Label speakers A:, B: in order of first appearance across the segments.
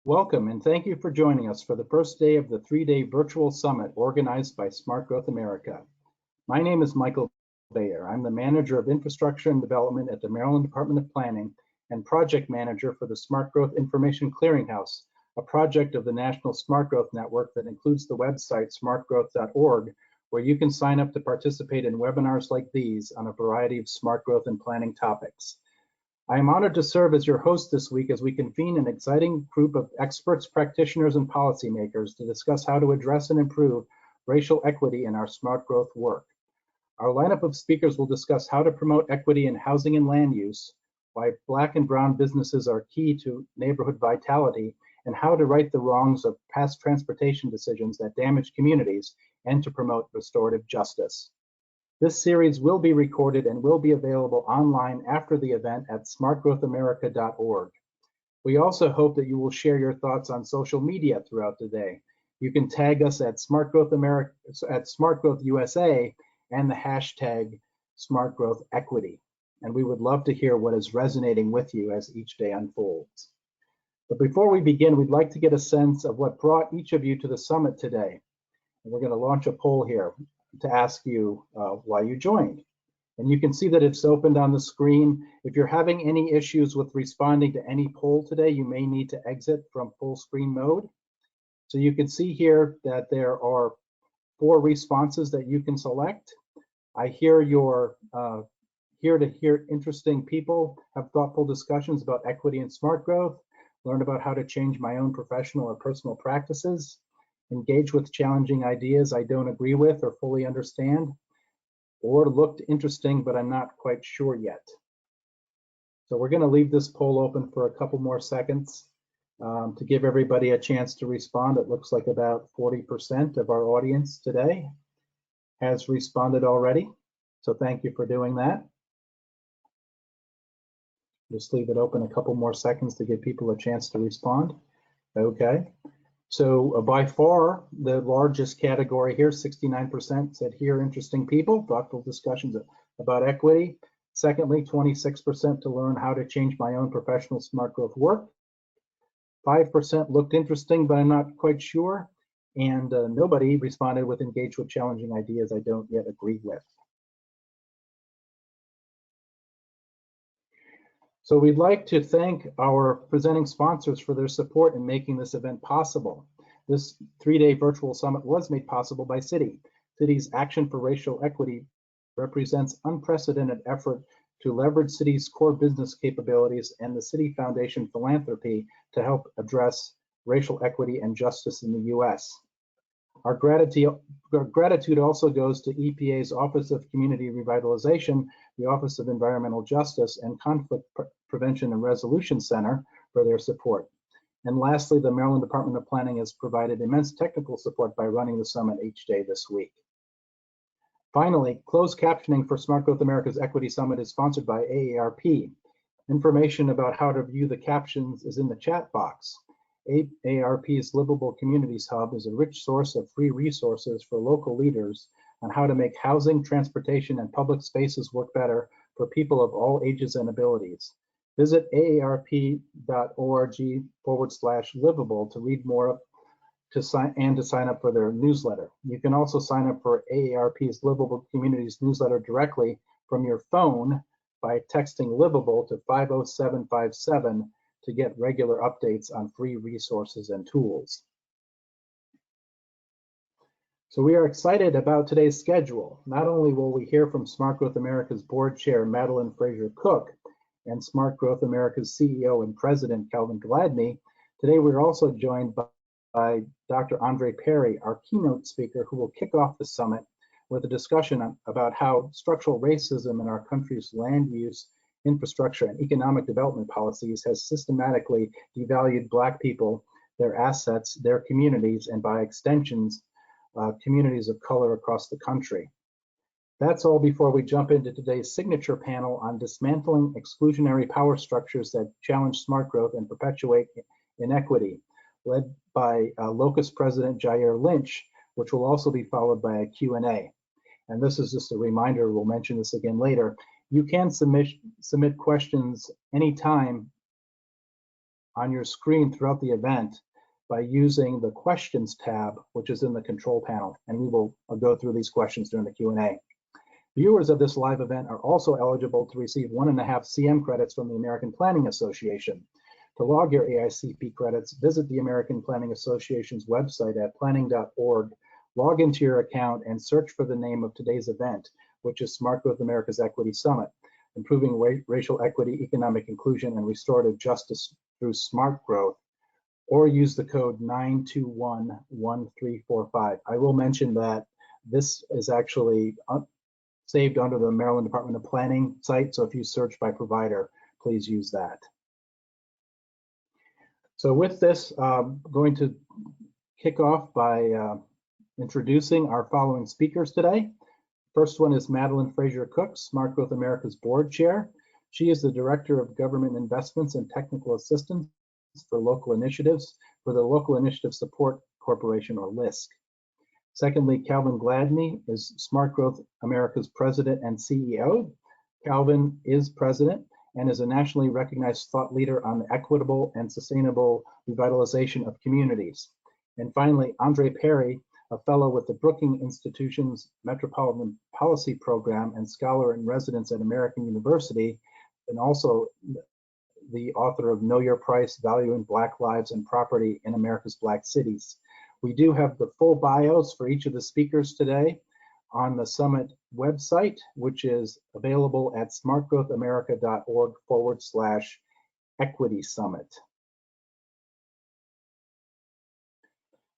A: Welcome and thank you for joining us for the first day of the three-day virtual summit organized by Smart Growth America. My name is Michael Bayer. I'm the Manager of Infrastructure and Development at the Maryland Department of Planning and Project Manager for the Smart Growth Information Clearinghouse, a project of the National Smart Growth Network that includes the website smartgrowth.org, where you can sign up to participate in webinars like these on a variety of smart growth and planning topics. I am honored to serve as your host this week as we convene an exciting group of experts, practitioners, and policymakers to discuss how to address and improve racial equity in our smart growth work. Our lineup of speakers will discuss how to promote equity in housing and land use, why Black and Brown businesses are key to neighborhood vitality, and how to right the wrongs of past transportation decisions that damage communities, and to promote restorative justice. This series will be recorded and will be available online after the event at smartgrowthamerica.org. We also hope that you will share your thoughts on social media throughout the day. You can tag us at Smart Growth USA and the hashtag SmartGrowthEquity. And we would love to hear what is resonating with you as each day unfolds. But before we begin, we'd like to get a sense of what brought each of you to the summit today. And we're going to launch a poll here to ask you why you joined. And you can see that it's opened on the screen. If you're having any issues with responding to any poll today, you may need to exit from full screen mode. So you can see here that there are 4 responses that you can select. I hear you're here to hear interesting people have thoughtful discussions about equity and smart growth, learn about how to change my own professional or personal practices, engage with challenging ideas I don't agree with or fully understand, or looked interesting, but I'm not quite sure yet. So we're going to leave this poll open for a couple more seconds to give everybody a chance to respond. It looks like about 40% of our audience today has responded already. So thank you for doing that. Just leave it open a couple more seconds to give people a chance to respond. Okay. So by far, the largest category here, 69% said hear interesting people, thoughtful discussions about equity. Secondly, 26% to learn how to change my own professional smart growth work. 5% looked interesting, but I'm not quite sure. And nobody responded with engage with challenging ideas I don't yet agree with. So we'd like to thank our presenting sponsors for their support in making this event possible. This 3-day virtual summit was made possible by Citi. Citi's Action for Racial Equity represents unprecedented effort to leverage Citi's core business capabilities and the Citi Foundation philanthropy to help address racial equity and justice in the U.S. Our gratitude also goes to EPA's Office of Community Revitalization, the Office of Environmental Justice, and Conflict Prevention and Resolution Center for their support. And lastly, the Maryland Department of Planning has provided immense technical support by running the summit each day this week. Finally, closed captioning for Smart Growth America's Equity Summit is sponsored by AARP. Information about how to view the captions is in the chat box. AARP's Livable Communities Hub is a rich source of free resources for local leaders on how to make housing, transportation, and public spaces work better for people of all ages and abilities. Visit aarp.org/livable to read more to sign up for their newsletter. You can also sign up for AARP's Livable Communities newsletter directly from your phone by texting Livable to 50757 to get regular updates on free resources and tools. So we are excited about today's schedule. Not only will we hear from Smart Growth America's board chair, Madeline Fraser Cook, and Smart Growth America's CEO and president, Calvin Gladney, today we're also joined by Dr. Andre Perry, our keynote speaker, who will kick off the summit with a discussion about how structural racism in our country's land use, infrastructure, and economic development policies has systematically devalued Black people, their assets, their communities, and by extensions, communities of color across the country. That's all before we jump into today's signature panel on dismantling exclusionary power structures that challenge smart growth and perpetuate inequity, led by Locus President Jair Lynch, which will also be followed by a Q&A. And this is just a reminder, we'll mention this again later. You can submit questions anytime on your screen throughout the event by using the questions tab, which is in the control panel, and we will go through these questions during the Q&A. Viewers of this live event are also eligible to receive 1.5 CM credits from the American Planning Association. To log your AICP credits, visit the American Planning Association's website at planning.org, log into your account, and search for the name of today's event, which is Smart Growth America's Equity Summit, Improving Racial Equity, Economic Inclusion, and Restorative Justice through Smart Growth, or use the code 9211345. I will mention that this is actually saved under the Maryland Department of Planning site, so if you search by provider, please use that. So with this, I'm going to kick off by introducing our following speakers today. First one is Madeline Fraser Cook, Smart Growth America's board chair. She is the Director of Government Investments and Technical Assistance for Local Initiatives for the Local Initiative Support Corporation, or LISC. Secondly, Calvin Gladney is Smart Growth America's President and CEO. Calvin is President and is a nationally recognized thought leader on the equitable and sustainable revitalization of communities. And finally, Andre Perry, a fellow with the Brookings Institution's Metropolitan Policy Program and scholar in residence at American University, and also the author of Know Your Price, Valuing Black Lives and Property in America's Black Cities. We do have the full bios for each of the speakers today on the summit website, which is available at smartgrowthamerica.org/equity summit.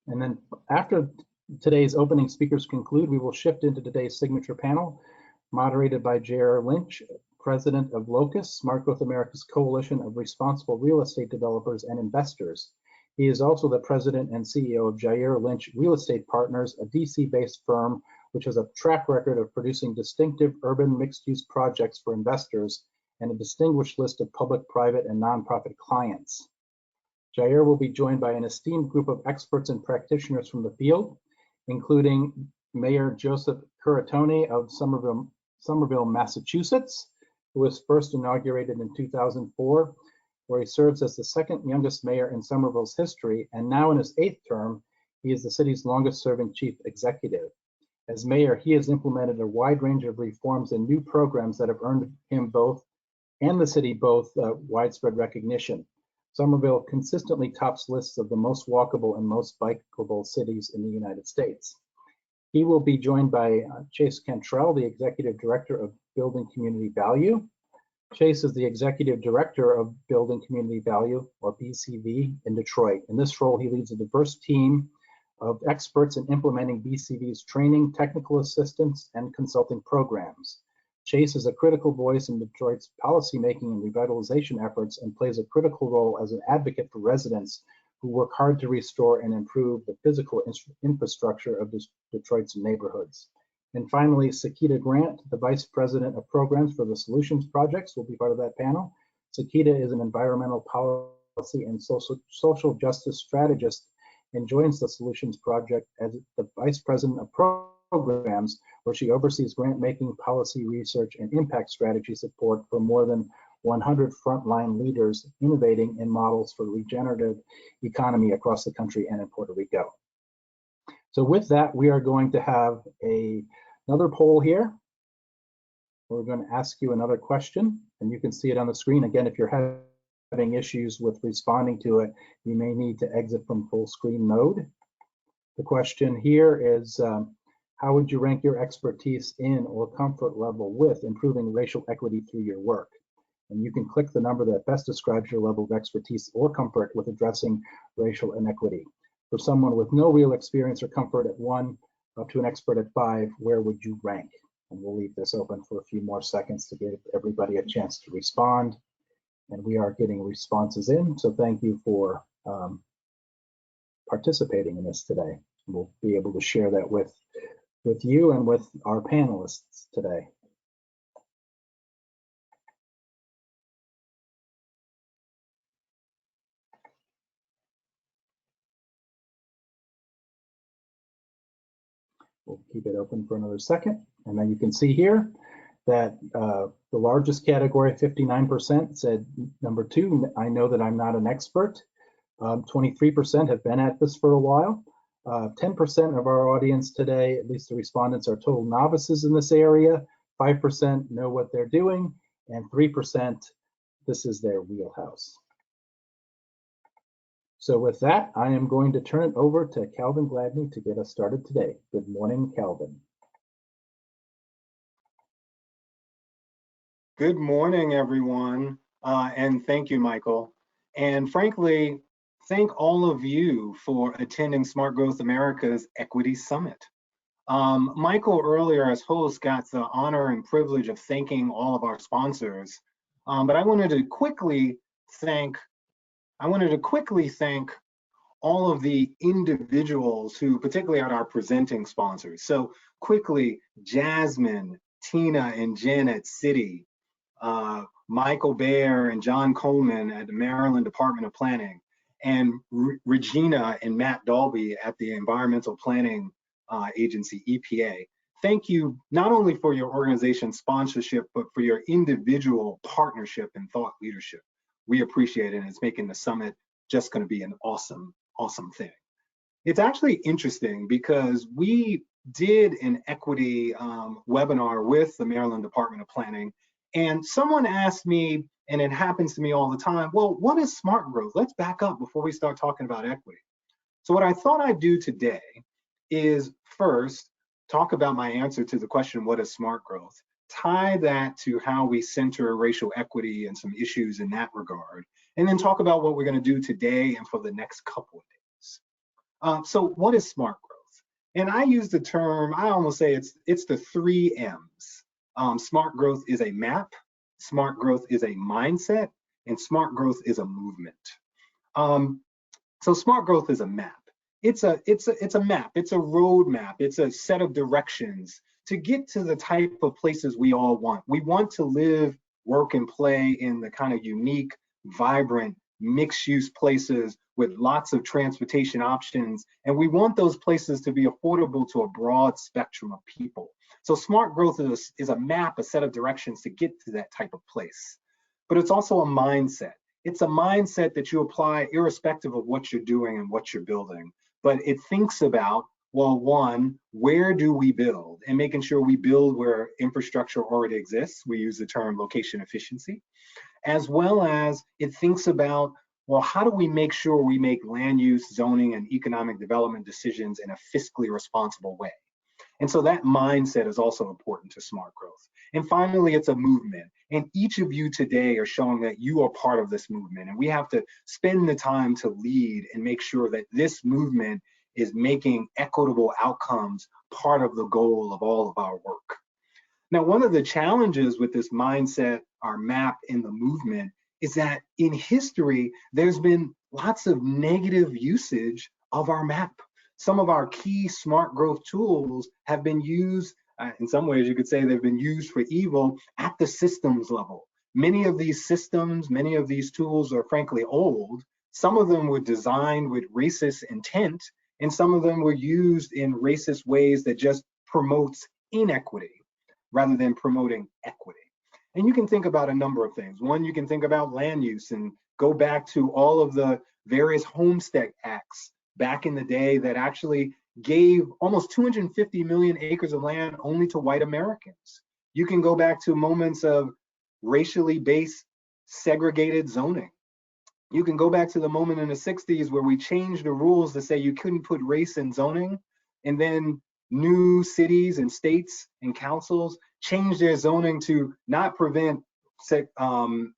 A: And then after today's opening speakers conclude, we will shift into today's signature panel, moderated by J.R. Lynch, President of Locus, Smart Growth America's Coalition of Responsible Real Estate Developers and Investors. He is also the President and CEO of Jair Lynch Real Estate Partners, a DC-based firm which has a track record of producing distinctive urban mixed-use projects for investors and a distinguished list of public, private, and nonprofit clients. Jair will be joined by an esteemed group of experts and practitioners from the field, including Mayor Joseph Curatone of Somerville, Massachusetts, who was first inaugurated in 2004, where he serves as the second youngest mayor in Somerville's history, and now in his 8th term, he is the city's longest serving chief executive. As mayor, he has implemented a wide range of reforms and new programs that have earned him and the city both widespread recognition. Somerville consistently tops lists of the most walkable and most bikeable cities in the United States. He will be joined by Chase Cantrell, the Executive Director of Building Community Value. Chase is the Executive Director of Building Community Value, or BCV, in Detroit. In this role, he leads a diverse team of experts in implementing BCV's training, technical assistance, and consulting programs. Chase is a critical voice in Detroit's policymaking and revitalization efforts and plays a critical role as an advocate for residents who work hard to restore and improve the physical infrastructure of Detroit's neighborhoods. And finally, Sakita Grant, the Vice President of Programs for the Solutions Projects, will be part of that panel. Sakita is an environmental policy and social justice strategist and joins the Solutions Project as the Vice President of Programs, where she oversees grant-making, policy research, and impact strategy support for more than 100 frontline leaders innovating in models for regenerative economy across the country and in Puerto Rico. So with that, we are going to have another poll here. We're going to ask you another question, and you can see it on the screen. Again, if you're having issues with responding to it, you may need to exit from full screen mode. The question here is, how would you rank your expertise in or comfort level with improving racial equity through your work? And you can click the number that best describes your level of expertise or comfort with addressing racial inequity. For someone with no real experience or comfort at 1, up to an expert at 5, where would you rank? And we'll leave this open for a few more seconds to give everybody a chance to respond. And we are getting responses in, so thank you for participating in this today. We'll be able to share that with you and with our panelists today. We'll keep it open for another second. And then you can see here that The largest category, 59%, said number 2, I know that I'm not an expert. 23% have been at this for a while. 10% of our audience today, at least the respondents, are total novices in this area. 5% know what they're doing, and 3%, this is their wheelhouse. So with that, I am going to turn it over to Calvin Gladney to get us started today. Good morning, Calvin.
B: Good morning, everyone, and thank you, Michael. And frankly, thank all of you for attending Smart Growth America's Equity Summit. Michael earlier as host got the honor and privilege of thanking all of our sponsors, but I wanted to quickly thank all of the individuals who particularly are our presenting sponsors. So quickly, Jasmine, Tina, and Jen at Citi, Michael Bayer and John Coleman at the Maryland Department of Planning, and Regina and Matt Dalby at the Environmental Planning Agency, EPA. Thank you not only for your organization's sponsorship, but for your individual partnership and thought leadership. We appreciate it, and it's making the summit just going to be an awesome thing. It's actually interesting because we did an equity webinar with the Maryland Department of Planning, and someone asked me, and it happens to me all the time, well, what is smart growth? Let's back up before we start talking about equity. So what I thought I'd do today is first talk about my answer to the question, what is smart growth? Tie that to how we center racial equity and some issues in that regard, and then talk about what we're going to do today and for the next couple of days. So what is smart growth? And I use the term, I almost say it's the 3 M's. Smart growth is a map, smart growth is a mindset, and smart growth is a movement. So smart growth is a map. It's a map, it's a roadmap, it's a set of directions to get to the type of places we all want. We want to live, work, and play in the kind of unique, vibrant, mixed-use places with lots of transportation options, and we want those places to be affordable to a broad spectrum of people. So smart growth is a map, a set of directions to get to that type of place. But it's also a mindset. It's a mindset that you apply irrespective of what you're doing and what you're building. But it thinks about, well, one, where do we build? And making sure we build where infrastructure already exists. We use the term location efficiency. As well as it thinks about, well, how do we make sure we make land use, zoning, and economic development decisions in a fiscally responsible way? And so that mindset is also important to smart growth. And finally, it's a movement. And each of you today are showing that you are part of this movement. And we have to spend the time to lead and make sure that this movement is making equitable outcomes part of the goal of all of our work. Now, one of the challenges with this mindset, our map, in the movement is that in history, there's been lots of negative usage of our map. Some of our key smart growth tools have been used, in some ways you could say they've been used for evil at the systems level. Many of these systems, many of these tools are frankly old. Some of them were designed with racist intent, and some of them were used in racist ways that just promotes inequity rather than promoting equity. And you can think about a number of things. One, you can think about land use and go back to all of the various homestead acts back in the day that actually gave almost 250 million acres of land only to white Americans. You can go back to moments of racially based segregated zoning. You can go back to the moment in the 60s where we changed the rules to say you couldn't put race in zoning, and then new cities and states and councils changed their zoning to not prevent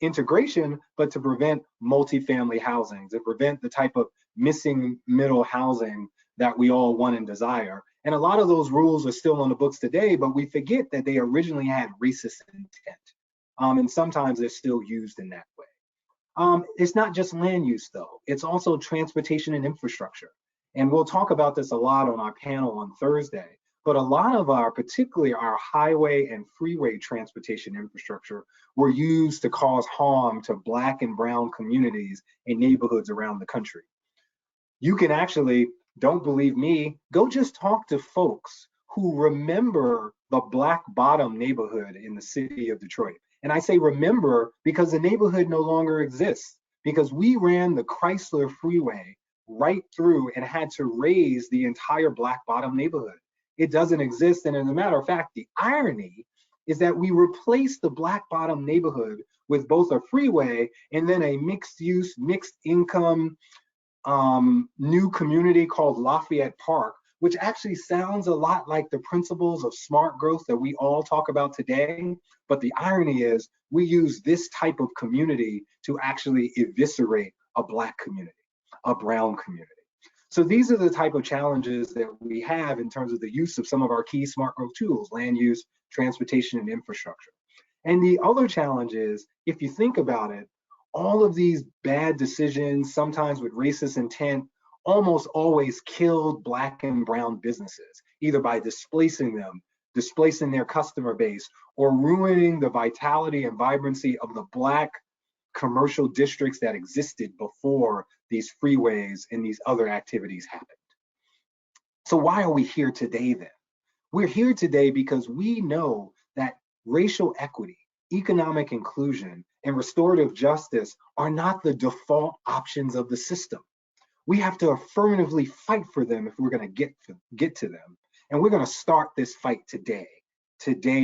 B: integration, but to prevent multifamily housing, to prevent the type of missing middle housing that we all want and desire. And a lot of those rules are still on the books today, but we forget that they originally had racist intent. And sometimes they're still used in that way. It's not just land use though, it's also transportation and infrastructure. And we'll talk about this a lot on our panel on Thursday, but a lot of our, particularly our highway and freeway transportation infrastructure, were used to cause harm to Black and brown communities in neighborhoods around the country. You can actually, don't believe me, go just talk to folks who remember the Black Bottom neighborhood in the city of Detroit. And I say remember because the neighborhood no longer exists, because we ran the Chrysler Freeway right through and had to raise the entire Black Bottom neighborhood. It doesn't exist. And as a matter of fact, the irony is that we replaced the Black Bottom neighborhood with both a freeway and then a mixed use, mixed income new community called Lafayette Park, which actually sounds a lot like the principles of smart growth that we all talk about today. But the irony is we use this type of community to actually eviscerate a Black community, a brown community. So these are the type of challenges that we have in terms of the use of some of our key smart growth tools: land use, transportation, and infrastructure. And the other challenge is, if you think about it, all of these bad decisions, sometimes with racist intent, almost always killed Black and brown businesses, either by displacing them, displacing their customer base, or ruining the vitality and vibrancy of the Black commercial districts that existed before these freeways and these other activities happened. So why are we here today then? We're here today because we know that racial equity, economic inclusion, and restorative justice are not the default options of the system. We have to affirmatively fight for them if we're going to get to them. And we're going to start this fight today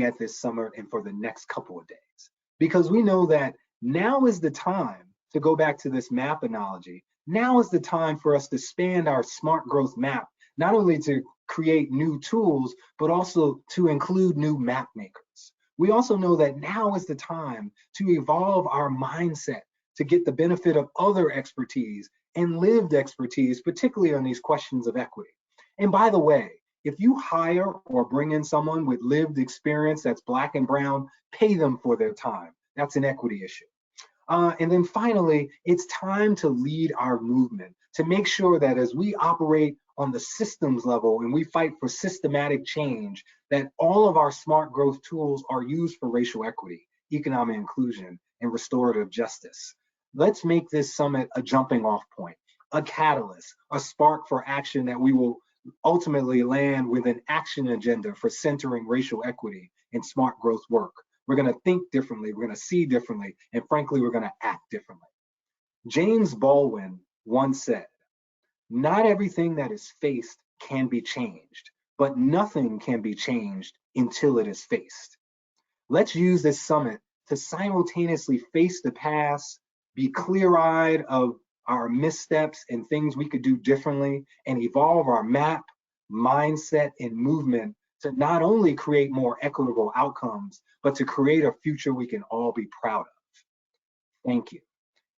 B: at this summit and for the next couple of days. Because we know that now is the time, to go back to this map analogy, now is the time for us to expand our smart growth map, not only to create new tools, but also to include new map makers. We also know that now is the time to evolve our mindset to get the benefit of other expertise and lived expertise, particularly on these questions of equity. And by the way, if you hire or bring in someone with lived experience that's Black and brown, pay them for their time. That's an equity issue. And then finally, it's time to lead our movement, to make sure that as we operate on the systems level and we fight for systematic change, that all of our smart growth tools are used for racial equity, economic inclusion, and restorative justice. Let's make this summit a jumping off point, a catalyst, a spark for action that we will ultimately land with an action agenda for centering racial equity in smart growth work. We're going to think differently, we're going to see differently, and frankly, we're going to act differently. James Baldwin once said, "Not everything that is faced can be changed, but nothing can be changed until it is faced." Let's use this summit to simultaneously face the past, be clear-eyed of our missteps and things we could do differently, and evolve our map, mindset, and movement to not only create more equitable outcomes, but to create a future we can all be proud of. Thank you.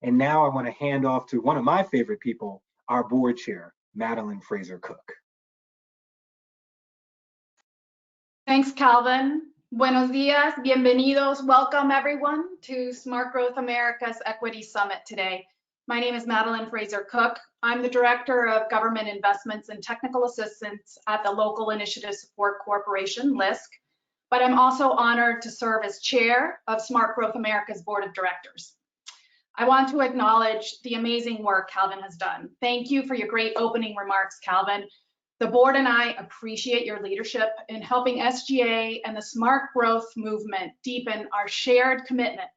B: And now I want to hand off to one of my favorite people, our board chair, Madeline Fraser Cook.
C: Thanks, Calvin. Buenos dias, bienvenidos. Welcome everyone to Smart Growth America's Equity Summit today. My name is Madeline Fraser Cook. I'm the Director of Government Investments and Technical Assistance at the Local Initiative Support Corporation, LISC, but I'm also honored to serve as Chair of Smart Growth America's Board of Directors. I want to acknowledge the amazing work Calvin has done. Thank you for your great opening remarks, Calvin. The board and I appreciate your leadership in helping SGA and the smart growth movement deepen our shared commitment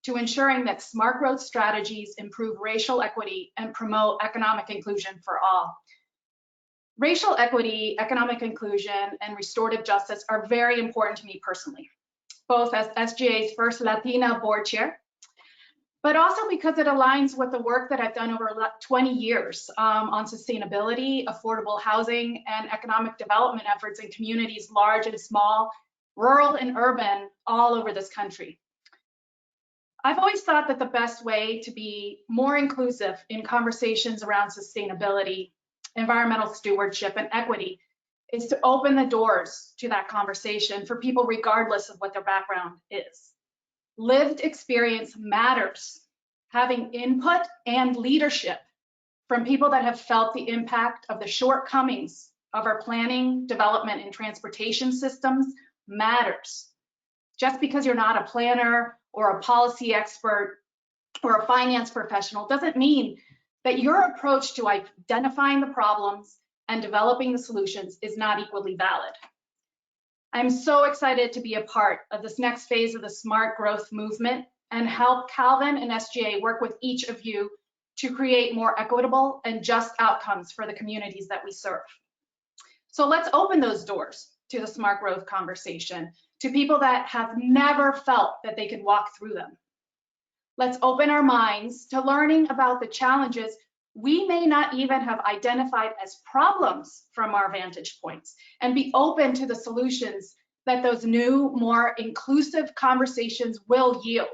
C: to ensuring that smart growth strategies improve racial equity and promote economic inclusion for all. Racial equity, economic inclusion, and restorative justice are very important to me personally, both as SGA's first Latina board chair, but also because it aligns with the work that I've done over 20 years on sustainability, affordable housing, and economic development efforts in communities large and small, rural and urban, all over this country. I've always thought that the best way to be more inclusive in conversations around sustainability, environmental stewardship, and equity is to open the doors to that conversation for people regardless of what their background is. Lived experience matters. Having input and leadership from people that have felt the impact of the shortcomings of our planning, development, and transportation systems matters. Just because you're not a planner or a policy expert or a finance professional doesn't mean that your approach to identifying the problems and developing the solutions is not equally valid. I'm so excited to be a part of this next phase of the smart growth movement and help Calvin and SGA work with each of you to create more equitable and just outcomes for the communities that we serve. So let's open those doors to the smart growth conversation to people that have never felt that they could walk through them. Let's open our minds to learning about the challenges we may not even have identified as problems from our vantage points, and be open to the solutions that those new, more inclusive conversations will yield.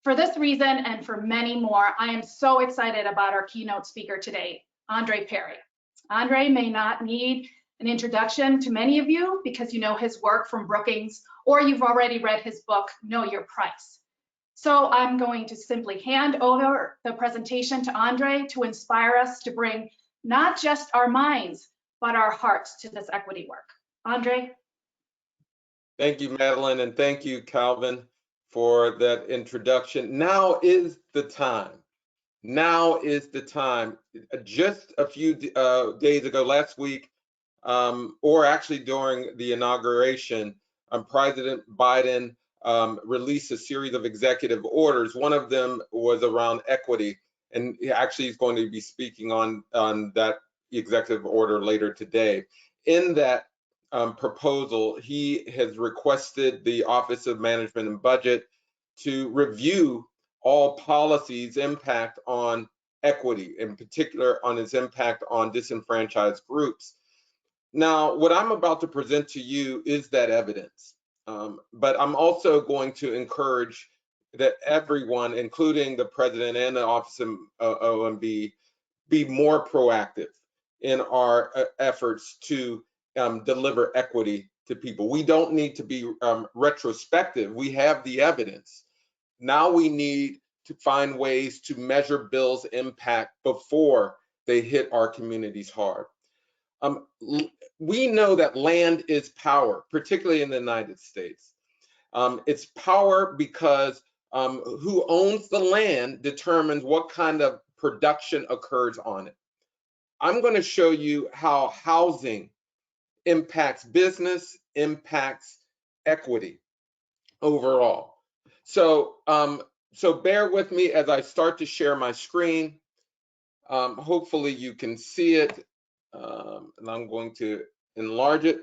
C: For this reason and for many more, I am so excited about our keynote speaker today, Andre Perry. Andre may not need an introduction to many of you because you know his work from Brookings, or you've already read his book, Know Your Price. So I'm going to simply hand over the presentation to Andre to inspire us to bring not just our minds, but our hearts to this equity work. Andre?
D: Thank you, Madeline, and thank you, Calvin, for that introduction. Now is the time. Now is the time. Just a few days ago, last week, or actually during the inauguration, President Biden released a series of executive orders. One of them was around equity, and actually he's going to be speaking on that executive order later today. In that proposal, he has requested the Office of Management and Budget to review all policies' impact on equity, in particular on its impact on disenfranchised groups. Now, what I'm about to present to you is that evidence. But I'm also going to encourage that everyone, including the president and the Office of OMB, be more proactive in our efforts to deliver equity to people. We don't need to be retrospective. We have the evidence. Now we need to find ways to measure bills' impact before they hit our communities hard. We know that land is power, particularly in the United States. It's power because who owns the land determines what kind of production occurs on it. I'm going to show you how housing impacts business, impacts equity overall. So bear with me as I start to share my screen. Hopefully you can see it. And I'm going to enlarge it.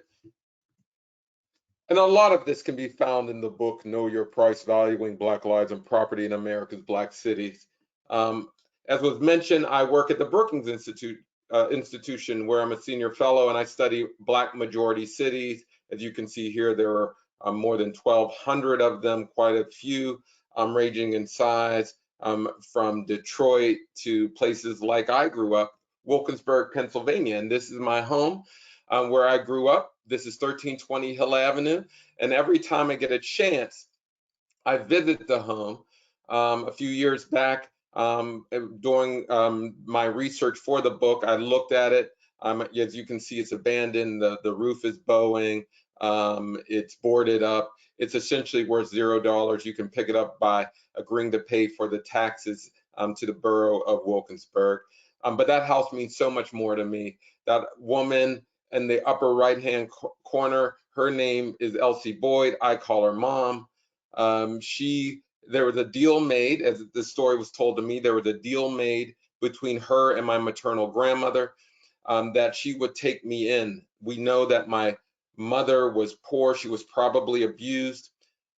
D: And a lot of this can be found in the book, Know Your Price, Valuing Black Lives and Property in America's Black Cities. As was mentioned, I work at the Brookings institution where I'm a senior fellow, and I study Black majority cities. As you can see here, there are more than 1,200 of them, quite a few, ranging in size, from Detroit to places like I grew up, Wilkinsburg, Pennsylvania, and this is my home where I grew up. This is 1320 Hill Avenue, and every time I get a chance, I visit the home. A few years back, during my research for the book, I looked at it. As you can see, it's abandoned. The roof is bowing. It's boarded up. It's essentially worth $0. You can pick it up by agreeing to pay for the taxes to the borough of Wilkinsburg. But that house means so much more to me. That woman in the upper right-hand corner, her name is Elsie Boyd. I call her Mom. There was a deal made, as the story was told to me, there was a deal made between her and my maternal grandmother that she would take me in. We know that my mother was poor. She was probably abused.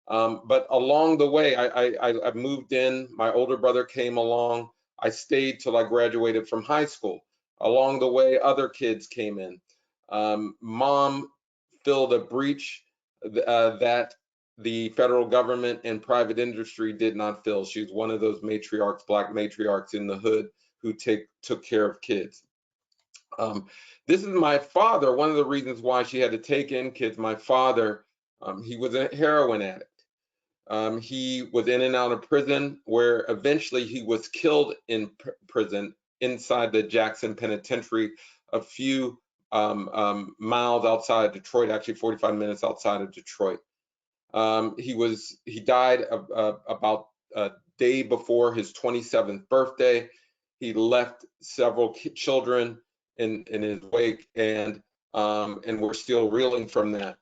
D: But along the way, I moved in. My older brother came along. I stayed till I graduated from high school. Along the way, other kids came in. Mom filled a breach that the federal government and private industry did not fill. She's one of those matriarchs, Black matriarchs in the hood who took care of kids. This is my father. One of the reasons why she had to take in kids, my father, he was a heroin addict. He was in and out of prison, where eventually he was killed in prison inside the Jackson Penitentiary, a few miles outside of Detroit, actually 45 minutes outside of Detroit. He died about a day before his 27th birthday. He left several children in his wake, and we're still reeling from that.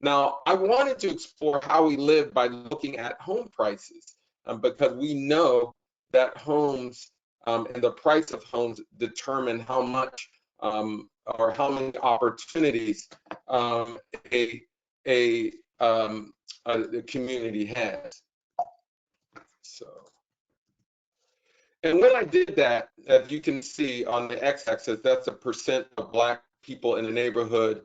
D: Now, I wanted to explore how we live by looking at home prices, because we know that homes and the price of homes determine how much or how many opportunities a community has. So, and when I did that, as you can see on the x-axis, that's a percent of Black people in the neighborhood,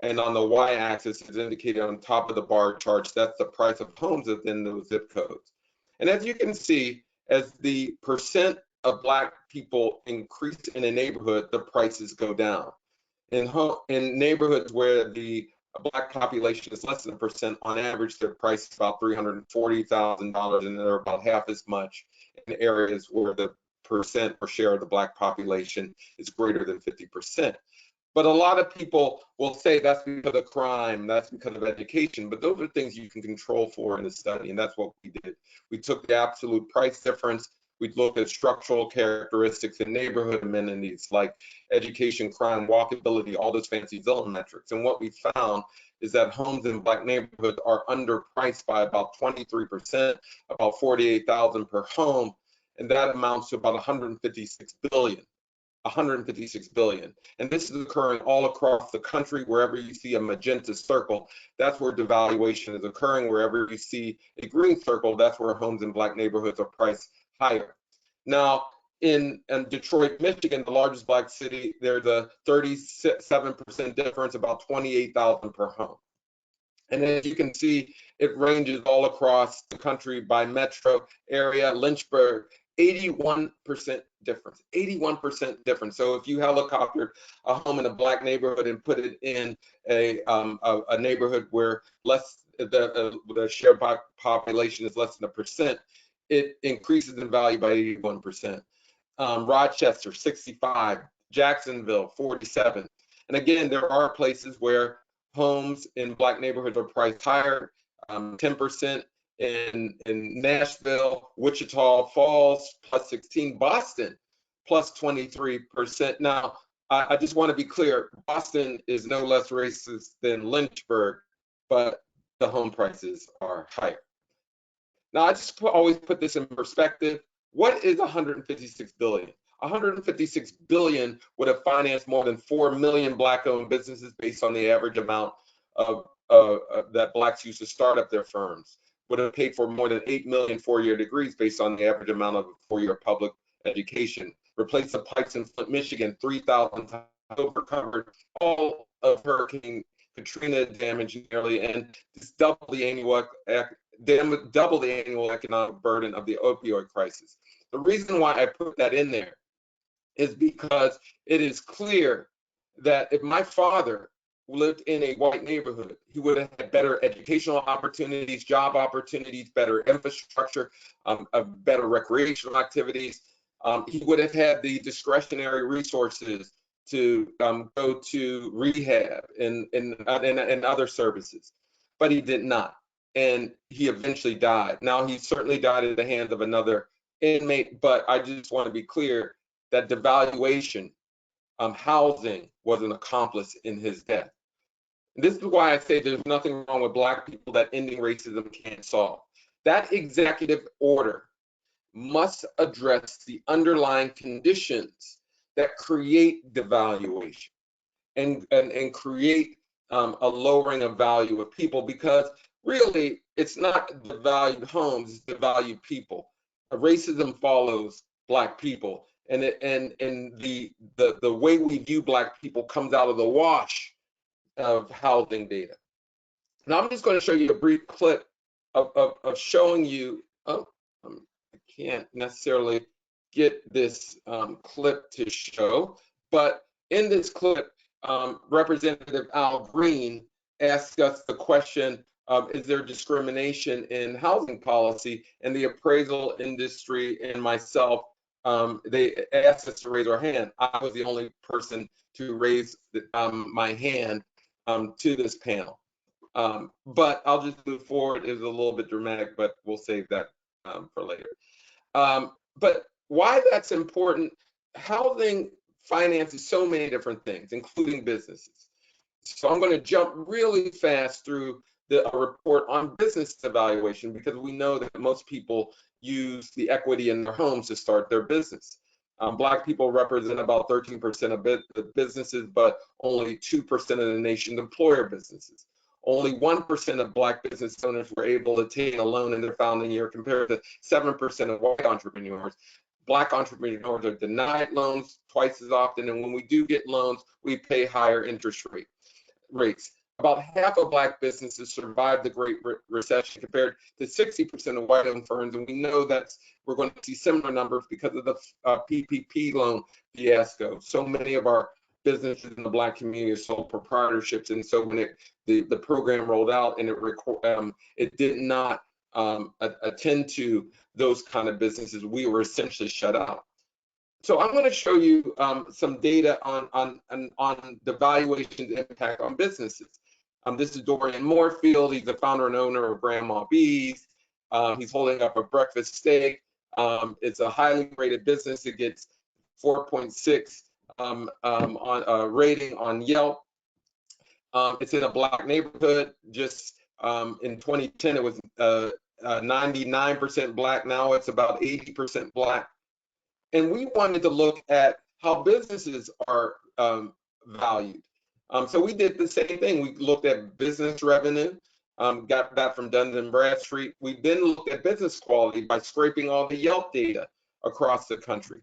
D: and on the y-axis is indicated on top of the bar charts. That's the price of homes within those zip codes. And as you can see, as the percent of Black people increase in a neighborhood, the prices go down. In neighborhoods where the Black population is less than a percent, on average, their price is about $340,000, and they're about half as much in areas where the percent or share of the Black population is greater than 50%. But a lot of people will say that's because of crime, that's because of education, but those are things you can control for in the study, and that's what we did. We took the absolute price difference, we looked at structural characteristics and neighborhood amenities like education, crime, walkability, all those fancy zone metrics. And what we found is that homes in Black neighborhoods are underpriced by about 23%, about $48,000 per home, and that amounts to about $156 billion. $156 billion. And this is occurring all across the country. Wherever you see a magenta circle, that's where devaluation is occurring. Wherever you see a green circle, that's where homes in Black neighborhoods are priced higher. Now, in Detroit, Michigan, the largest Black city, there's a 37% difference, about $28,000 per home. And as you can see, it ranges all across the country by metro area. Lynchburg, 81% difference, 81% difference. So if you helicoptered a home in a Black neighborhood and put it in a neighborhood where the shared population is less than 1%, it increases in value by 81%. Rochester, 65, Jacksonville, 47. And again, there are places where homes in Black neighborhoods are priced higher, 10%. In Nashville, Wichita Falls, plus 16, Boston, plus 23%. Now, I just want to be clear, Boston is no less racist than Lynchburg, but the home prices are higher. Now, I just always put this in perspective. What is 156 billion? 156 billion would have financed more than 4 million Black-owned businesses based on the average amount of that Blacks use to start up their firms. Would have paid for more than 8 million four-year degrees based on the average amount of four-year public education. Replaced the pipes in Flint, Michigan 3,000 times, overcovered all of Hurricane Katrina damage nearly, and just double the annual economic burden of the opioid crisis. The reason why I put that in there is because it is clear that if my father lived in a white neighborhood, he would have had better educational opportunities, job opportunities, better infrastructure, better recreational activities. He would have had the discretionary resources to go to rehab and other services, but he did not. And he eventually died. Now, he certainly died at the hands of another inmate, but I just want to be clear that devaluation, housing was an accomplice in his death. And this is why I say there's nothing wrong with Black people that ending racism can't solve. That executive order must address the underlying conditions that create devaluation and create a lowering of value of people, because really it's not devalued homes, it's devalued people. Racism follows Black people, and the way we view Black people comes out of the wash of housing data. Now I'm just going to show you a brief clip of showing you, I can't necessarily get this clip to show, but in this clip, Representative Al Green asked us the question, is there discrimination in housing policy? And the appraisal industry and myself, they asked us to raise our hand. I was the only person to raise my hand to this panel. But I'll just move forward. It was a little bit dramatic, but we'll save that for later. But why that's important, housing finances so many different things, including businesses. So I'm going to jump really fast through the report on business evaluation, because we know that most people use the equity in their homes to start their business. Black people represent about 13% of the businesses, but only 2% of the nation's employer businesses. Only 1% of Black business owners were able to obtain a loan in their founding year, compared to 7% of white entrepreneurs. Black entrepreneurs are denied loans twice as often, and when we do get loans, we pay higher interest rates. About half of Black businesses survived the Great Recession, compared to 60% of white-owned firms, and we know that we're going to see similar numbers because of the PPP loan fiasco. So many of our businesses in the Black community are sole proprietorships, and so when the program rolled out and it did not attend to those kind of businesses, we were essentially shut out. So I'm going to show you some data on the valuation's impact on businesses. This is Dorian Moorfield. He's the founder and owner of Grandma Bee's. He's holding up a breakfast steak. It's a highly rated business. It gets 4.6 on a rating on Yelp. It's in a Black neighborhood. Just in 2010, it was 99% Black. Now it's about 80% Black. And we wanted to look at how businesses are valued. So we did the same thing. We looked at business revenue, got that from Dun & Bradstreet. We then looked at business quality by scraping all the Yelp data across the country.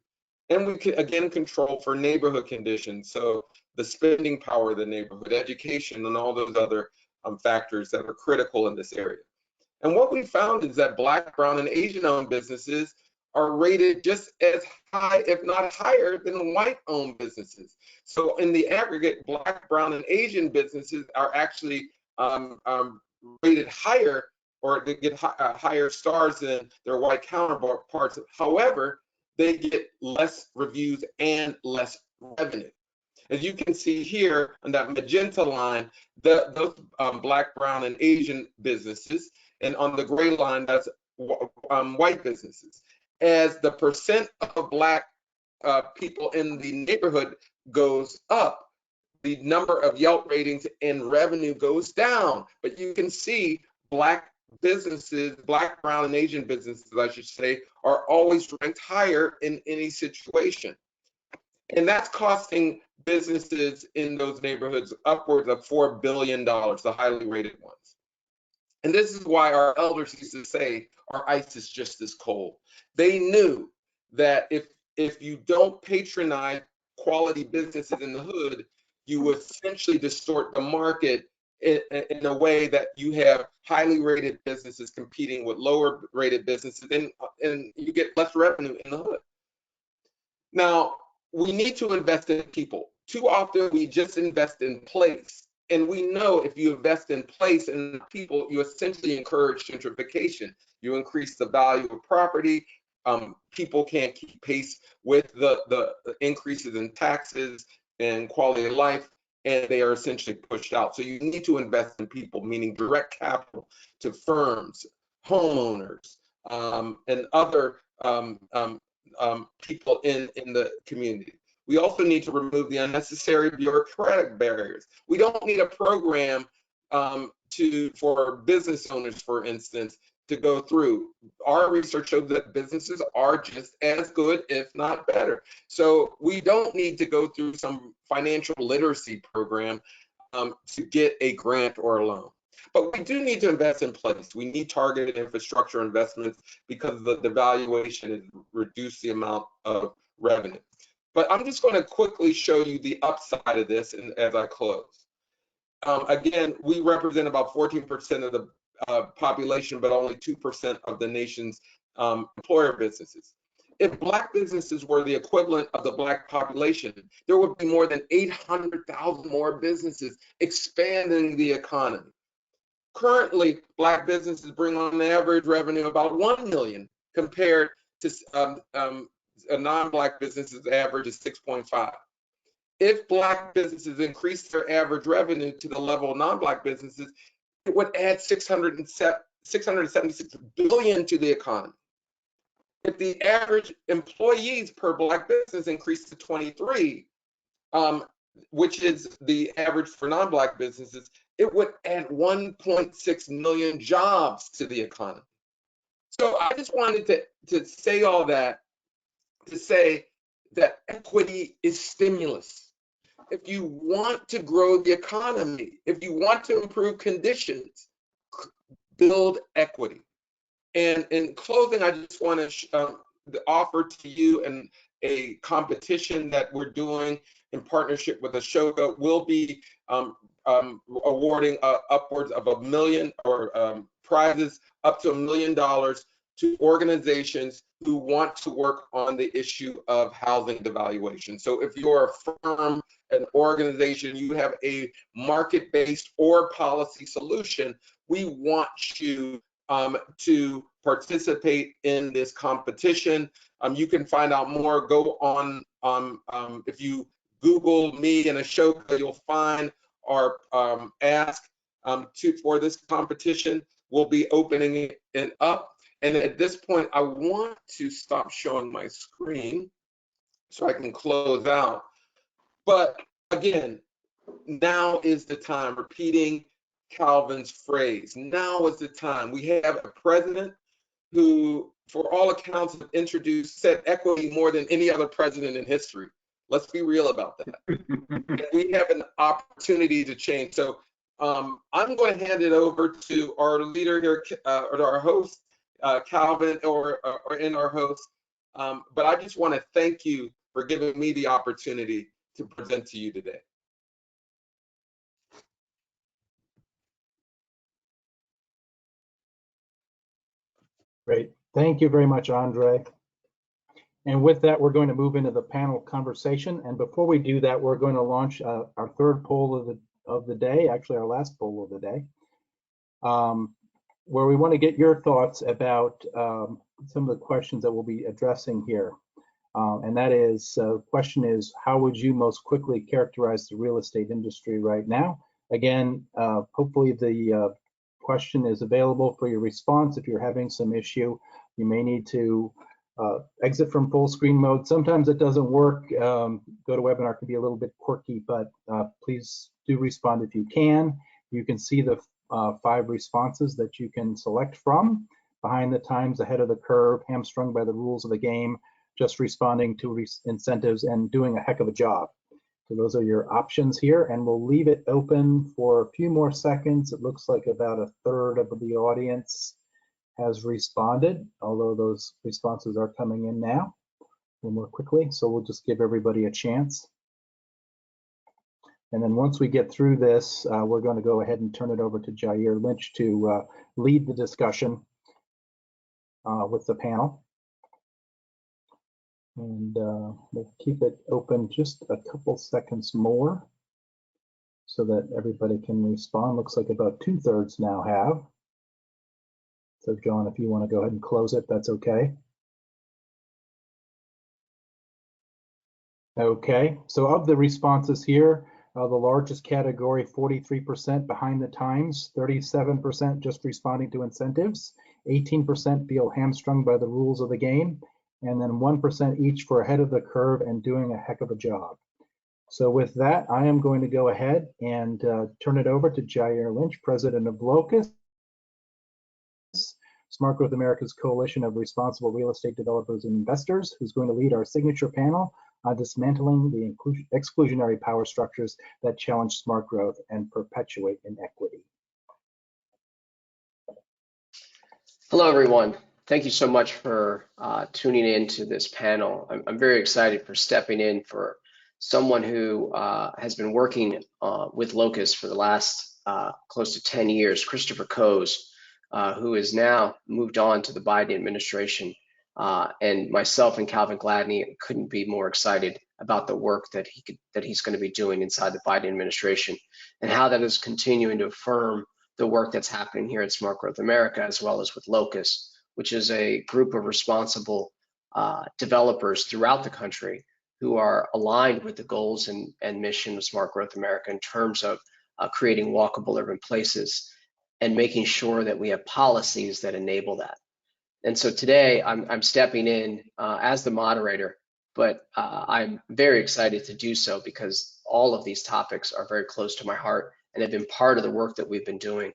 D: And we could, again, control for neighborhood conditions, so the spending power of the neighborhood, education, and all those other factors that are critical in this area. And what we found is that Black, brown, and Asian-owned businesses are rated just as high, if not higher, than white-owned businesses. So in the aggregate, Black, brown, and Asian businesses are actually rated higher, or they get higher stars than their white counterparts. However, they get less reviews and less revenue. As you can see here on that magenta line, those Black, brown, and Asian businesses, and on the gray line, that's white businesses. As the percent of Black people in the neighborhood goes up, the number of Yelp ratings and revenue goes down. But you can see Black businesses, Black, brown, and Asian businesses, I should say, are always ranked higher in any situation. And that's costing businesses in those neighborhoods upwards of $4 billion, the highly rated ones. And this is why our elders used to say, our ice is just as cold. They knew that if you don't patronize quality businesses in the hood, you would essentially distort the market in a way that you have highly rated businesses competing with lower rated businesses, and you get less revenue in the hood. Now, we need to invest in people. Too often we just invest in place. And we know if you invest in place and people, you essentially encourage gentrification. You increase the value of property. People can't keep pace with the increases in taxes and quality of life, and they are essentially pushed out. So you need to invest in people, meaning direct capital to firms, homeowners, and other people in the community. We also need to remove the unnecessary bureaucratic barriers. We don't need a program for business owners, for instance, to go through. Our research shows that businesses are just as good, if not better. So we don't need to go through some financial literacy program to get a grant or a loan. But we do need to invest in place. We need targeted infrastructure investments because the valuation has reduced the amount of revenue. But I'm just going to quickly show you the upside of this as I close. Again, we represent about 14% of the population, but only 2% of the nation's employer businesses. If Black businesses were the equivalent of the Black population, there would be more than 800,000 more businesses expanding the economy. Currently, Black businesses bring on an average revenue about 1 million compared to a non-Black business's average is 6.5. If Black businesses increase their average revenue to the level of non-Black businesses, it would add 676 billion to the economy. If the average employees per Black business increased to 23, which is the average for non-Black businesses, it would add 1.6 million jobs to the economy. So I just wanted to say all that to say that equity is stimulus. If you want to grow the economy, if you want to improve conditions, build equity. And in closing, I just want to offer to you a competition that we're doing in partnership with Ashoka. We'll be awarding upwards of $1 million or prizes up to $1 million to organizations who want to work on the issue of housing devaluation. So if you're a firm, an organization, you have a market-based or policy solution, we want you to participate in this competition. You can find out more, go on, if you Google me and Ashoka, you'll find our ask for this competition. We'll be opening it up. And at this point, I want to stop showing my screen so I can close out. But again, now is the time, repeating Calvin's phrase, now is the time. We have a president who, for all accounts, said equity more than any other president in history. Let's be real about that. And we have an opportunity to change. So I'm going to hand it over to our leader here, or our host, Calvin, or our host. But I just want to thank you for giving me the opportunity to present to you today.
A: Great. Thank you very much, Andre. And with that, we're going to move into the panel conversation. And before we do that, we're going to launch our third poll of the day, actually our last poll of the day, where we want to get your thoughts about some of the questions that we'll be addressing here. And that is, the question is, how would you most quickly characterize the real estate industry right now? Again, hopefully the question is available for your response. If you're having some issue, you may need to exit from full screen mode. Sometimes it doesn't work. GoToWebinar can be a little bit quirky, but please do respond if you can. You can see the 5 responses that you can select from: behind the times, ahead of the curve, hamstrung by the rules of the game, just responding to incentives, and doing a heck of a job. So those are your options here, and we'll leave it open for a few more seconds. It looks like about a third of the audience has responded, although those responses are coming in now a little more quickly. So we'll just give everybody a chance. And then once we get through this, we're going to go ahead and turn it over to Jair Lynch to lead the discussion with the panel. And we'll keep it open just a couple seconds more so that everybody can respond. Looks like about 2/3 now have. So John, if you want to go ahead and close it, that's okay. Okay, so of the responses here, the largest category, 43% behind the times, 37% just responding to incentives, 18% feel hamstrung by the rules of the game, and then 1% each for ahead of the curve and doing a heck of a job. So with that, I am going to go ahead and turn it over to Jair Lynch, president of Locus, Smart Growth America's coalition of responsible real estate developers and investors, who's going to lead our signature panel on dismantling the exclusionary power structures that challenge smart growth and perpetuate inequity.
E: Hello, everyone. Thank you so much for tuning in to this panel. I'm very excited for stepping in for someone who has been working with Locus for the last close to 10 years, Christopher Coase, who has now moved on to the Biden administration. And myself and Calvin Gladney couldn't be more excited about the work that he's going to be doing inside the Biden administration, and how that is continuing to affirm the work that's happening here at Smart Growth America, as well as with Locus, which is a group of responsible developers throughout the country who are aligned with the goals and mission of Smart Growth America in terms of creating walkable urban places and making sure that we have policies that enable that. And so today I'm stepping in as the moderator, but I'm very excited to do so because all of these topics are very close to my heart and have been part of the work that we've been doing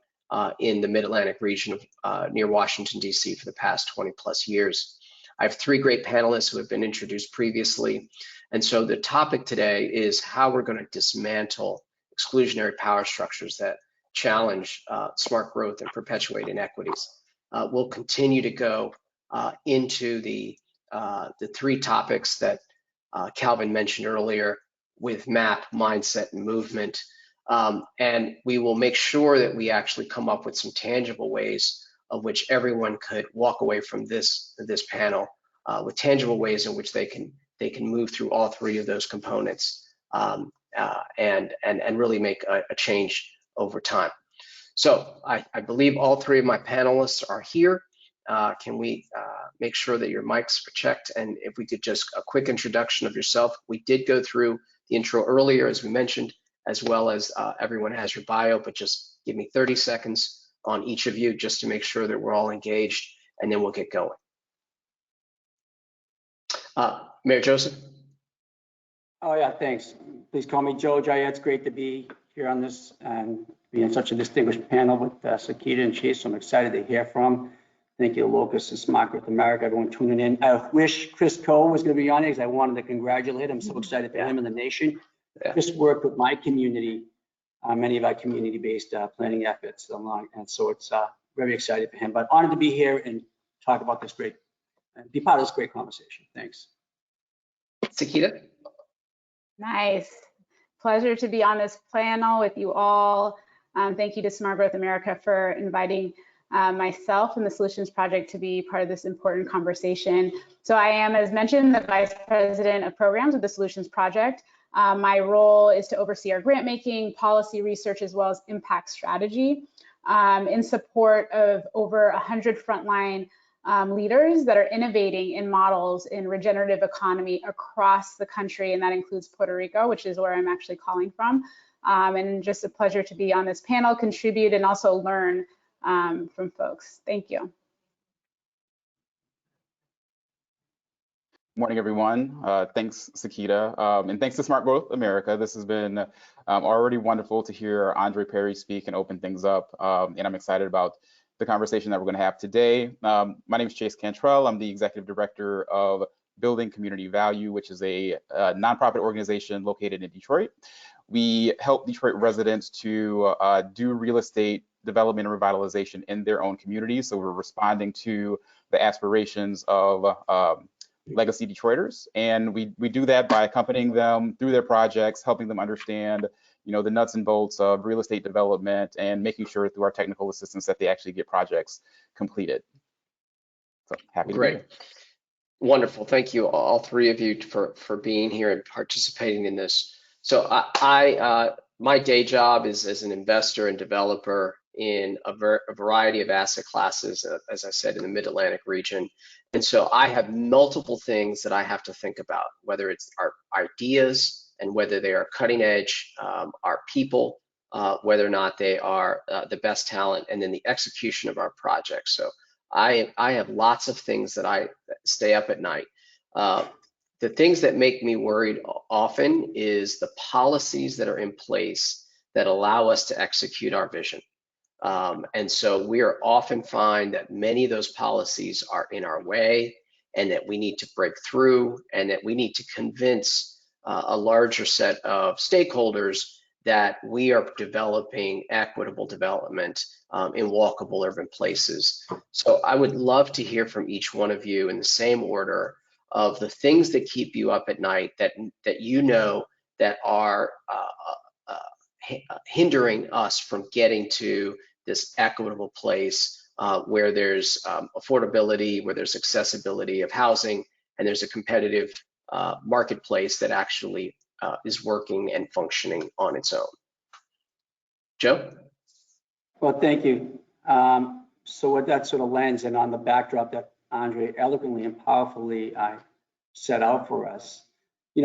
E: in the Mid-Atlantic region of near Washington, D.C. for the past 20 plus years. I have three great panelists who have been introduced previously. And so the topic today is how we're going to dismantle exclusionary power structures that challenge smart growth and perpetuate inequities. We'll continue to go into the three topics that Calvin mentioned earlier with MAP, mindset, and movement. And we will make sure that we actually come up with some tangible ways of which everyone could walk away from this panel with tangible ways in which they can move through all three of those components and really make a change over time. So I believe all three of my panelists are here. Can we make sure that your mics are checked? And if we could just a quick introduction of yourself. We did go through the intro earlier, as we mentioned, as well as everyone has your bio, but just give me 30 seconds on each of you just to make sure that we're all engaged, and then we'll get going. Mayor Joseph.
F: Oh yeah, thanks. Please call me Joe. It's great to be here on this and be in such a distinguished panel with Sakita and Chase. So I'm excited to hear from. Thank you, Locus and Smart Growth America, everyone tuning in. I wish Chris Coe was going to be on it because I wanted to congratulate him. I'm so excited for him and the nation.
E: Yeah.
F: Chris worked with my community, many of our community-based planning efforts along, and so it's very excited for him. But honored to be here and talk about this great, and be part of this great conversation. Thanks.
E: Sakita.
G: Nice. Pleasure to be on this panel with you all. Thank you to Smart Growth America for inviting myself and the Solutions Project to be part of this important conversation. So I am, as mentioned, the Vice President of Programs with the Solutions Project. My role is to oversee our grant making, policy research, as well as impact strategy in support of over 100 frontline leaders that are innovating in models in regenerative economy across the country, and that includes Puerto Rico, which is where I'm actually calling from. And just a pleasure to be on this panel, contribute, and also learn from folks. Thank you.
H: Morning, everyone. Thanks, Sakita, and thanks to Smart Growth America. This has been already wonderful to hear Andre Perry speak and open things up, and I'm excited about the conversation that we're going to have today. My name is Chase Cantrell. I'm the Executive Director of Building Community Value, which is a nonprofit organization located in Detroit. We help Detroit residents to do real estate development and revitalization in their own communities. So we're responding to the aspirations of legacy Detroiters, and we do that by accompanying them through their projects, helping them understand, the nuts and bolts of real estate development, and making sure through our technical assistance that they actually get projects completed. So happy to be here.
E: Wonderful. Thank you, all three of you, for being here and participating in this. So my day job is as an investor and developer in a variety of asset classes, as I said, in the Mid-Atlantic region. And so I have multiple things that I have to think about, whether it's our ideas and whether they are cutting edge, our people, whether or not they are the best talent, and then the execution of our projects. So I have lots of things that I stay up at night. The things that make me worried often is the policies that are in place that allow us to execute our vision. And so we are often find that many of those policies are in our way, and that we need to break through, and that we need to convince a larger set of stakeholders that we are developing equitable development in walkable urban places. So I would love to hear from each one of you in the same order of the things that keep you up at night, that that are hindering us from getting to this equitable place where there's affordability, where there's accessibility of housing, and there's a competitive marketplace that actually is working and functioning on its own. Joe?
F: Well, thank you. So with that sort of lens and on the backdrop that Andre eloquently and powerfully set out for us,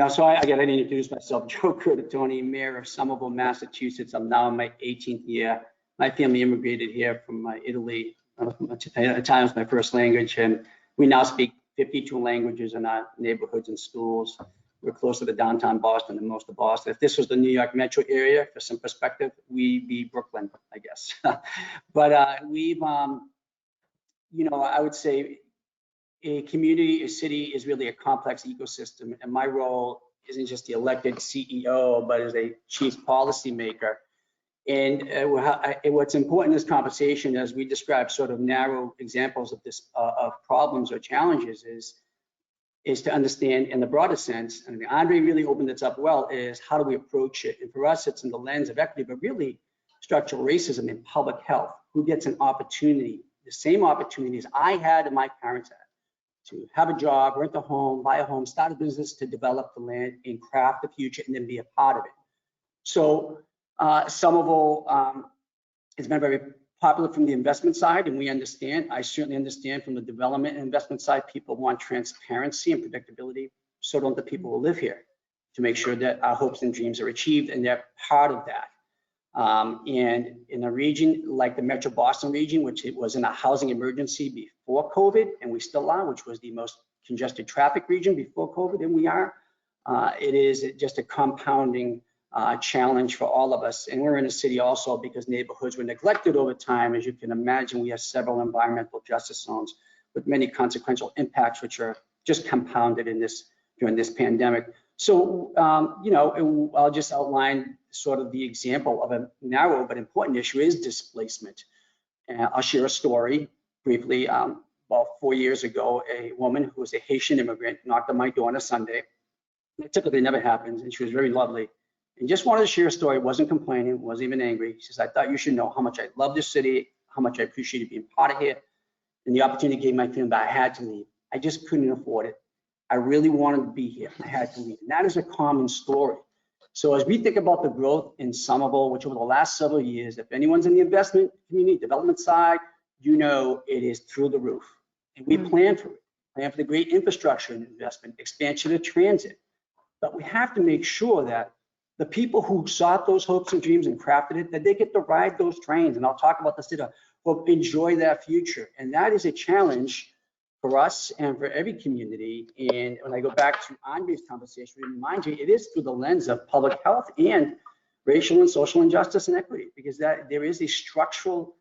F: so I got to introduce myself, Joe Curtatone, Mayor of Somerville, Massachusetts. I'm now in my 18th year. My family immigrated here from Italy. Italian was my first language, and we now speak 52 languages in our neighborhoods and schools. We're closer to downtown Boston than most of Boston. If this was the New York metro area, for some perspective, we'd be Brooklyn, I guess. But we've, you know, I would say a community, a city is really a complex ecosystem. And my role isn't just the elected CEO, but as a chief policymaker. And what's important in this conversation, as we describe sort of narrow examples of this of problems or challenges, is to understand in the broader sense, and Andre really opened this up well, is how do we approach it? And for us, it's in the lens of equity, but really structural racism in public health. Who gets an opportunity, the same opportunities I had and my parents had, to have a job, rent a home, buy a home, start a business, to develop the land and craft the future and then be a part of it. So Somerville has been very popular from the investment side, and we understand, I certainly understand from the development and investment side, people want transparency and predictability. So don't the people who live here, to make sure that our hopes and dreams are achieved, and they're part of that. And in a region like the Metro Boston region, which it was in a housing emergency before COVID, and we still are, which was the most congested traffic region before COVID, and we are, it is just a compounding challenge for all of us. And we're in a city also because neighborhoods were neglected over time. As you can imagine, we have several environmental justice zones with many consequential impacts, which are just compounded in this during this pandemic. So, you know, I'll just outline sort of the example of a narrow but important issue is displacement. And I'll share a story briefly. About 4 years ago, a woman who was a Haitian immigrant knocked on my door on a Sunday. It typically never happens, and she was very lovely. And just wanted to share a story, wasn't complaining, wasn't even angry. She says, I thought you should know how much I love this city, how much I appreciated being part of here, and the opportunity gave my feeling that I had to leave. I just couldn't afford it. I really wanted to be here. I had to leave. And that is a common story. So as we think about the growth in Somerville, which over the last several years, if anyone's in the investment community, development side, you know it is through the roof. And we plan for it, plan for the great infrastructure investment, expansion of transit. But we have to make sure that the people who sought those hopes and dreams and crafted it, that they get to ride those trains. And I'll talk about this later, but enjoy that future. And that is a challenge for us and for every community. And when I go back to Andre's conversation, I remind you, it is through the lens of public health and racial and social injustice and equity, because that there is a structural,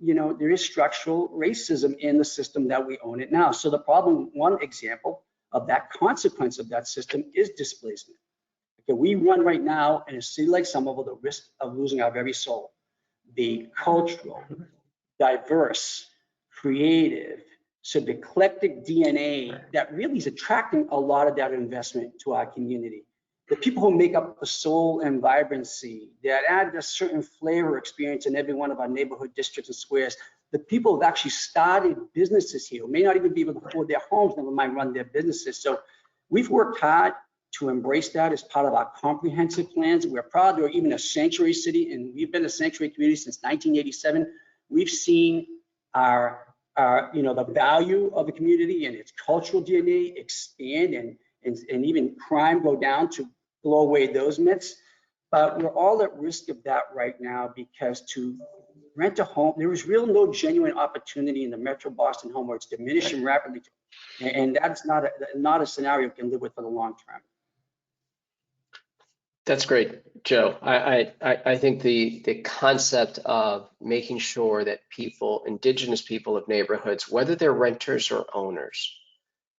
F: you know, there is structural racism in the system that we own it now. So the problem, one example of that consequence of that system is displacement. Okay, we run right now in a city like Somerville the risk of losing our very soul. The cultural, diverse, creative, sort of eclectic DNA that really is attracting a lot of that investment to our community. The people who make up the soul and vibrancy, that add a certain flavor experience in every one of our neighborhood districts and squares, the people who've actually started businesses here, who may not even be able to afford their homes, never mind run their businesses. So we've worked hard to embrace that as part of our comprehensive plans. We're proud we're even a sanctuary city, and we've been a sanctuary community since 1987. We've seen our you know, the value of the community and its cultural DNA expand and even crime go down to blow away those myths. But we're all at risk of that right now because to rent a home, there is no genuine opportunity in the Metro Boston home where it's diminishing rapidly. And that's not a scenario we can live with for the long term.
E: That's great, Joe. I think the concept of making sure that people, indigenous people of neighborhoods, whether they're renters or owners,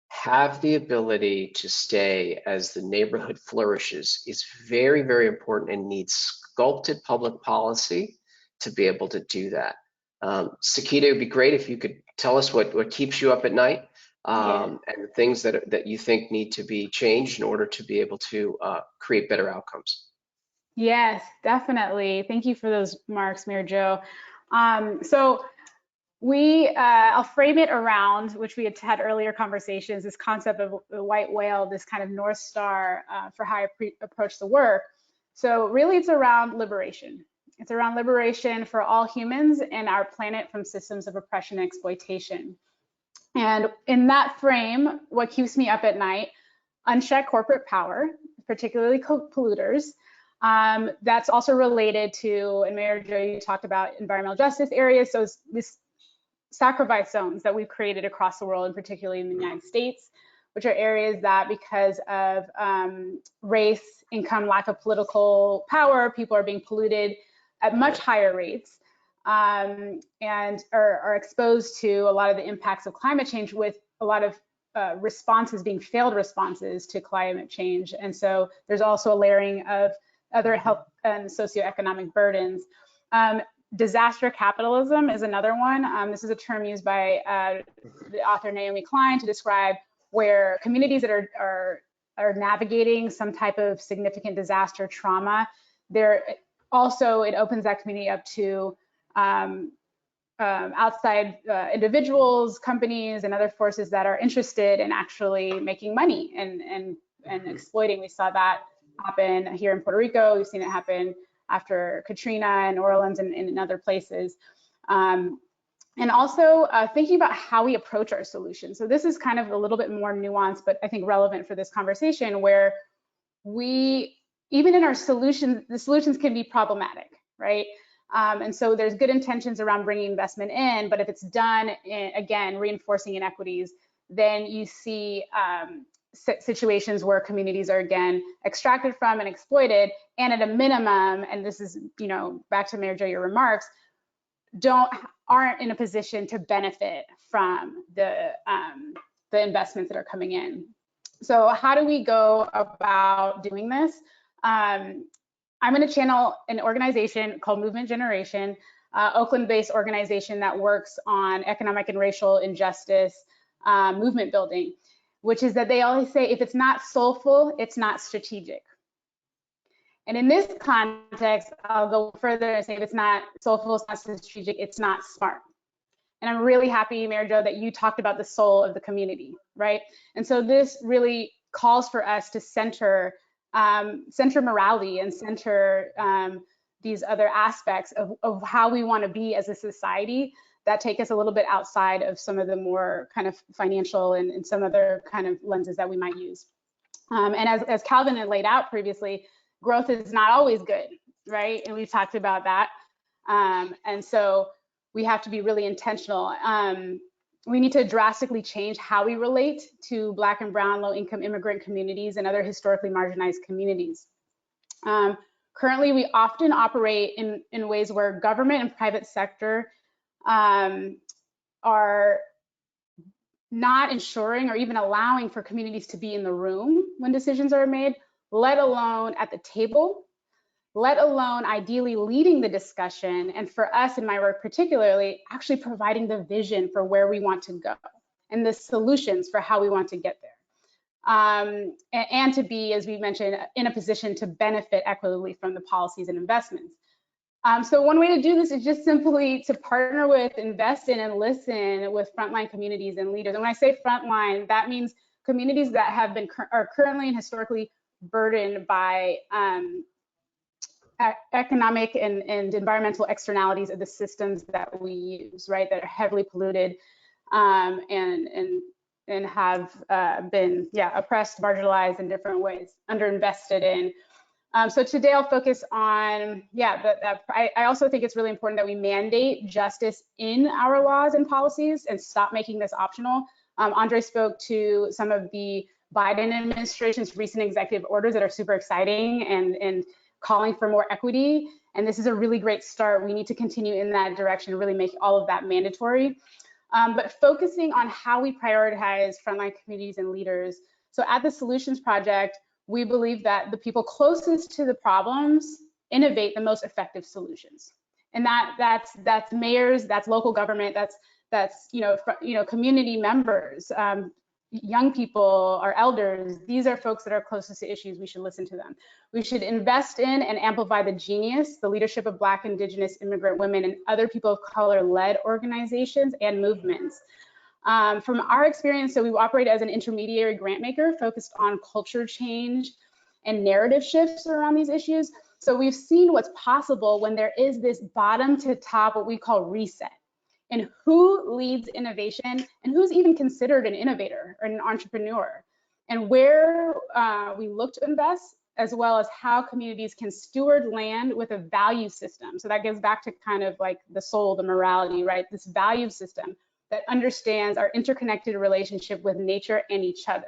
E: have the ability to stay as the neighborhood flourishes is very, very important and needs sculpted public policy to be able to do that. Sakita, it would be great if you could tell us what keeps you up at night. And the things that you think need to be changed in order to be able to create better outcomes.
G: Yes, definitely. Thank you for those remarks, Mayor Joe. So I'll frame it around, which we had earlier conversations, this concept of the white whale, this kind of North Star for how I approach the work. So really it's around liberation. It's around liberation for all humans and our planet from systems of oppression and exploitation. And in that frame, what keeps me up at night, unchecked corporate power, particularly polluters. That's also related to, and Mayor Joe, you talked about environmental justice areas, so this sacrifice zones that we've created across the world, and particularly in the United States, which are areas that because of race, income, lack of political power, people are being polluted at much higher rates and are exposed to a lot of the impacts of climate change, with a lot of responses being failed responses to climate change. And so there's also a layering of other health and socioeconomic burdens. Disaster capitalism is another one. This is a term used by the author Naomi Klein to describe where communities that are navigating some type of significant disaster trauma, it opens that community up to outside individuals, companies, and other forces that are interested in actually making money and exploiting. We saw that happen here in Puerto Rico. We've seen it happen after Katrina and New Orleans and in other places. And also thinking about how we approach our solutions. So this is kind of a little bit more nuanced, but I think relevant for this conversation, where even in our solutions, the solutions can be problematic, right? And so there's good intentions around bringing investment in, but if it's done, again, reinforcing inequities, then you see situations where communities are, again, extracted from and exploited, and at a minimum, and this is, back to Mayor Jo, your remarks, aren't in a position to benefit from the investments that are coming in. So how do we go about doing this? I'm going to channel an organization called Movement Generation, Oakland-based organization that works on economic and racial injustice movement building, which is that they always say, if it's not soulful, it's not strategic. And in this context, I'll go further and say, if it's not soulful, it's not strategic, it's not smart. And I'm really happy, Mayor Jo, that you talked about the soul of the community, right? And so this really calls for us to center morality and center these other aspects of how we want to be as a society that take us a little bit outside of some of the more kind of financial and some other kind of lenses that we might use. And as Calvin had laid out previously, growth is not always good, right? And we've talked about that. And so we have to be really intentional. We need to drastically change how we relate to Black and Brown low-income immigrant communities and other historically marginalized communities. Currently, we often operate in ways where government and private sector are not ensuring or even allowing for communities to be in the room when decisions are made, let alone at the table, let alone ideally leading the discussion, and for us in my work particularly, actually providing the vision for where we want to go and the solutions for how we want to get there. And to be, as we mentioned, in a position to benefit equitably from the policies and investments. So one way to do this is just simply to partner with, invest in, and listen with frontline communities and leaders. And when I say frontline, that means communities that are currently and historically burdened by economic and environmental externalities of the systems that we use, right? That are heavily polluted and have been, oppressed, marginalized in different ways, underinvested in. So today I'll focus on, I also think it's really important that we mandate justice in our laws and policies and stop making this optional. Andre spoke to some of the Biden administration's recent executive orders that are super exciting and calling for more equity. And this is a really great start. We need to continue in that direction and really make all of that mandatory. But focusing on how we prioritize frontline communities and leaders. So at the Solutions Project, we believe that the people closest to the problems innovate the most effective solutions. And that's mayors, that's local government, that's community members, young people, our elders. These are folks that are closest to issues. We should listen to them. We should invest in and amplify the genius, the leadership of Black, Indigenous, immigrant women, and other people of color-led organizations and movements. From our experience, so we operate as an intermediary grant maker focused on culture change and narrative shifts around these issues. So we've seen what's possible when there is this bottom to top, what we call reset, and who leads innovation and who's even considered an innovator or an entrepreneur, and where we look to invest, as well as how communities can steward land with a value system. So that goes back to kind of like the soul, the morality, right? This value system that understands our interconnected relationship with nature and each other.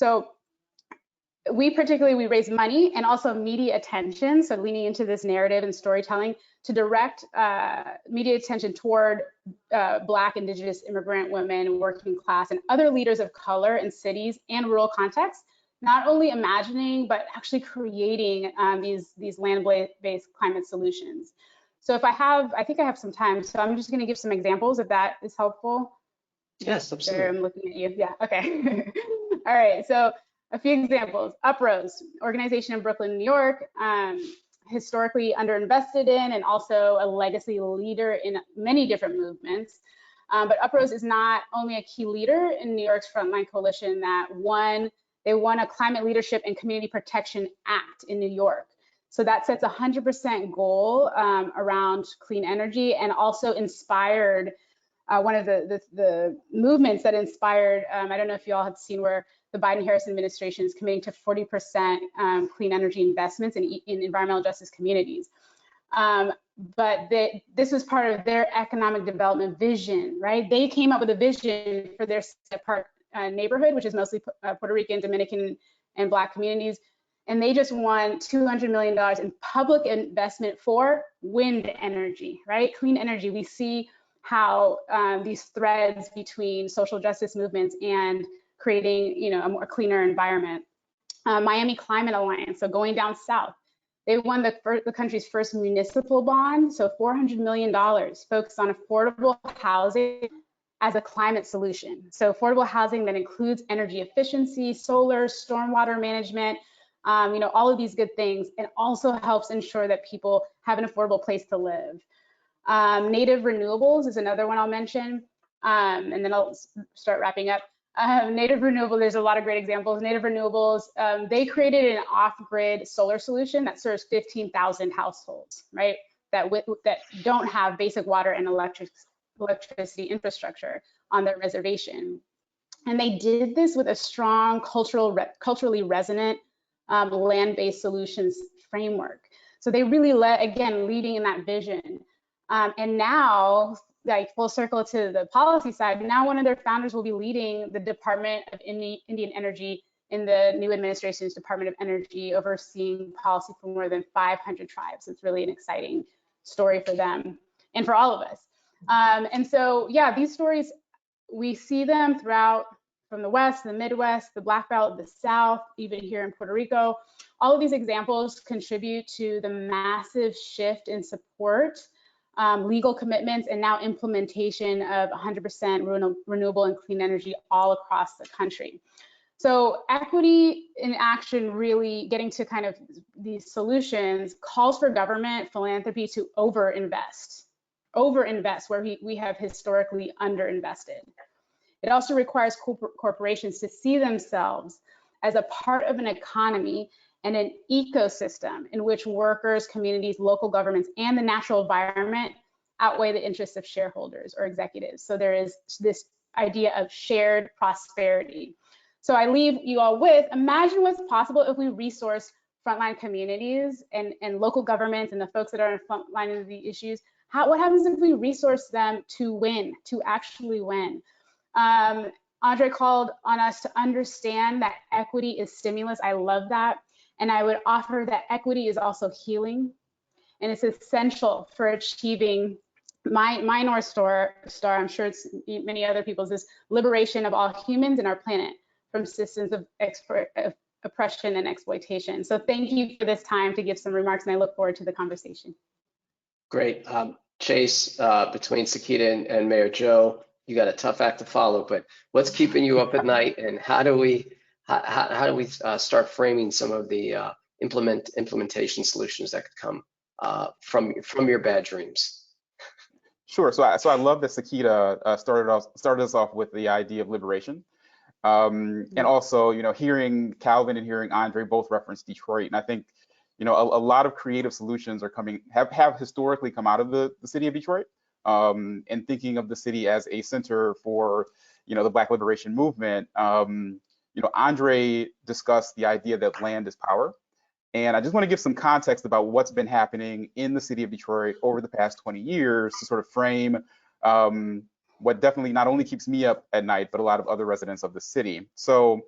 G: So we raise money and also media attention, so leaning into this narrative and storytelling to direct media attention toward Black, Indigenous, immigrant women, working class, and other leaders of color in cities and rural contexts, not only imagining, but actually creating these land-based climate solutions. So I think I have some time, so I'm just gonna give some examples if that is helpful.
E: Yes, absolutely.
G: There, I'm looking at you, yeah, okay. All right, so a few examples. Uprose, organization in Brooklyn, New York, historically underinvested in and also a legacy leader in many different movements. But Uprose is not only a key leader in New York's Frontline Coalition that they won a Climate Leadership and Community Protection Act in New York. So that sets a 100% goal around clean energy, and also inspired one of the movements that inspired, I don't know if you all have seen where the Biden-Harris administration is committing to 40% clean energy investments in environmental justice communities. But this was part of their economic development vision, right? They came up with a vision for their Park neighborhood, which is mostly Puerto Rican, Dominican, and Black communities. And they just won $200 million in public investment for wind energy, right? Clean energy. We see how these threads between social justice movements and creating, a more cleaner environment. Miami Climate Alliance, so going down south, they won the country's first municipal bond, so $400 million focused on affordable housing as a climate solution. So affordable housing that includes energy efficiency, solar, stormwater management, all of these good things, and also helps ensure that people have an affordable place to live. Native Renewables is another one I'll mention, and then I'll start wrapping up. Native Renewable, there's a lot of great examples. Native Renewables, they created an off-grid solar solution that serves 15,000 households, right? That don't have basic water and electricity infrastructure on their reservation. And they did this with a strong culturally resonant land-based solutions framework. So they really leading in that vision. And now, like full circle to the policy side, now one of their founders will be leading the Department of Indian Energy in the new administration's Department of Energy, overseeing policy for more than 500 tribes. It's really an exciting story for them and for all of us. And so, yeah, these stories, we see them throughout, from the West, the Midwest, the Black Belt, the South, even here in Puerto Rico. All of these examples contribute to the massive shift in support, legal commitments, and now implementation of 100% renewable and clean energy all across the country. So equity in action, really getting to kind of these solutions, calls for government philanthropy to overinvest where we have historically underinvested. It also requires corporations to see themselves as a part of an economy and an ecosystem in which workers, communities, local governments, and the natural environment outweigh the interests of shareholders or executives. So there is this idea of shared prosperity. So I leave you all with, imagine what's possible if we resource frontline communities and local governments and the folks that are in front line of the issues. What happens if we resource them to win, to actually win? Andre called on us to understand that equity is stimulus. I love that. And I would offer that equity is also healing, and it's essential for achieving my North Star, I'm sure it's many other people's, is liberation of all humans and our planet from systems of oppression and exploitation. So thank you for this time to give some remarks, and I look forward to the conversation.
E: Great. Chase, between Sakita and Mayor Joe, you got a tough act to follow, but what's keeping you up at night, and how do we start framing some of the implementation solutions that could come from your bad dreams?
H: Sure. So I love that Sakita started us off with the idea of liberation, and also hearing Calvin and hearing Andre both reference Detroit, and I think a lot of creative solutions are have historically come out of the city of Detroit, and thinking of the city as a center for the Black liberation movement. Andre discussed the idea that land is power. And I just want to give some context about what's been happening in the city of Detroit over the past 20 years to sort of frame what definitely not only keeps me up at night, but a lot of other residents of the city. So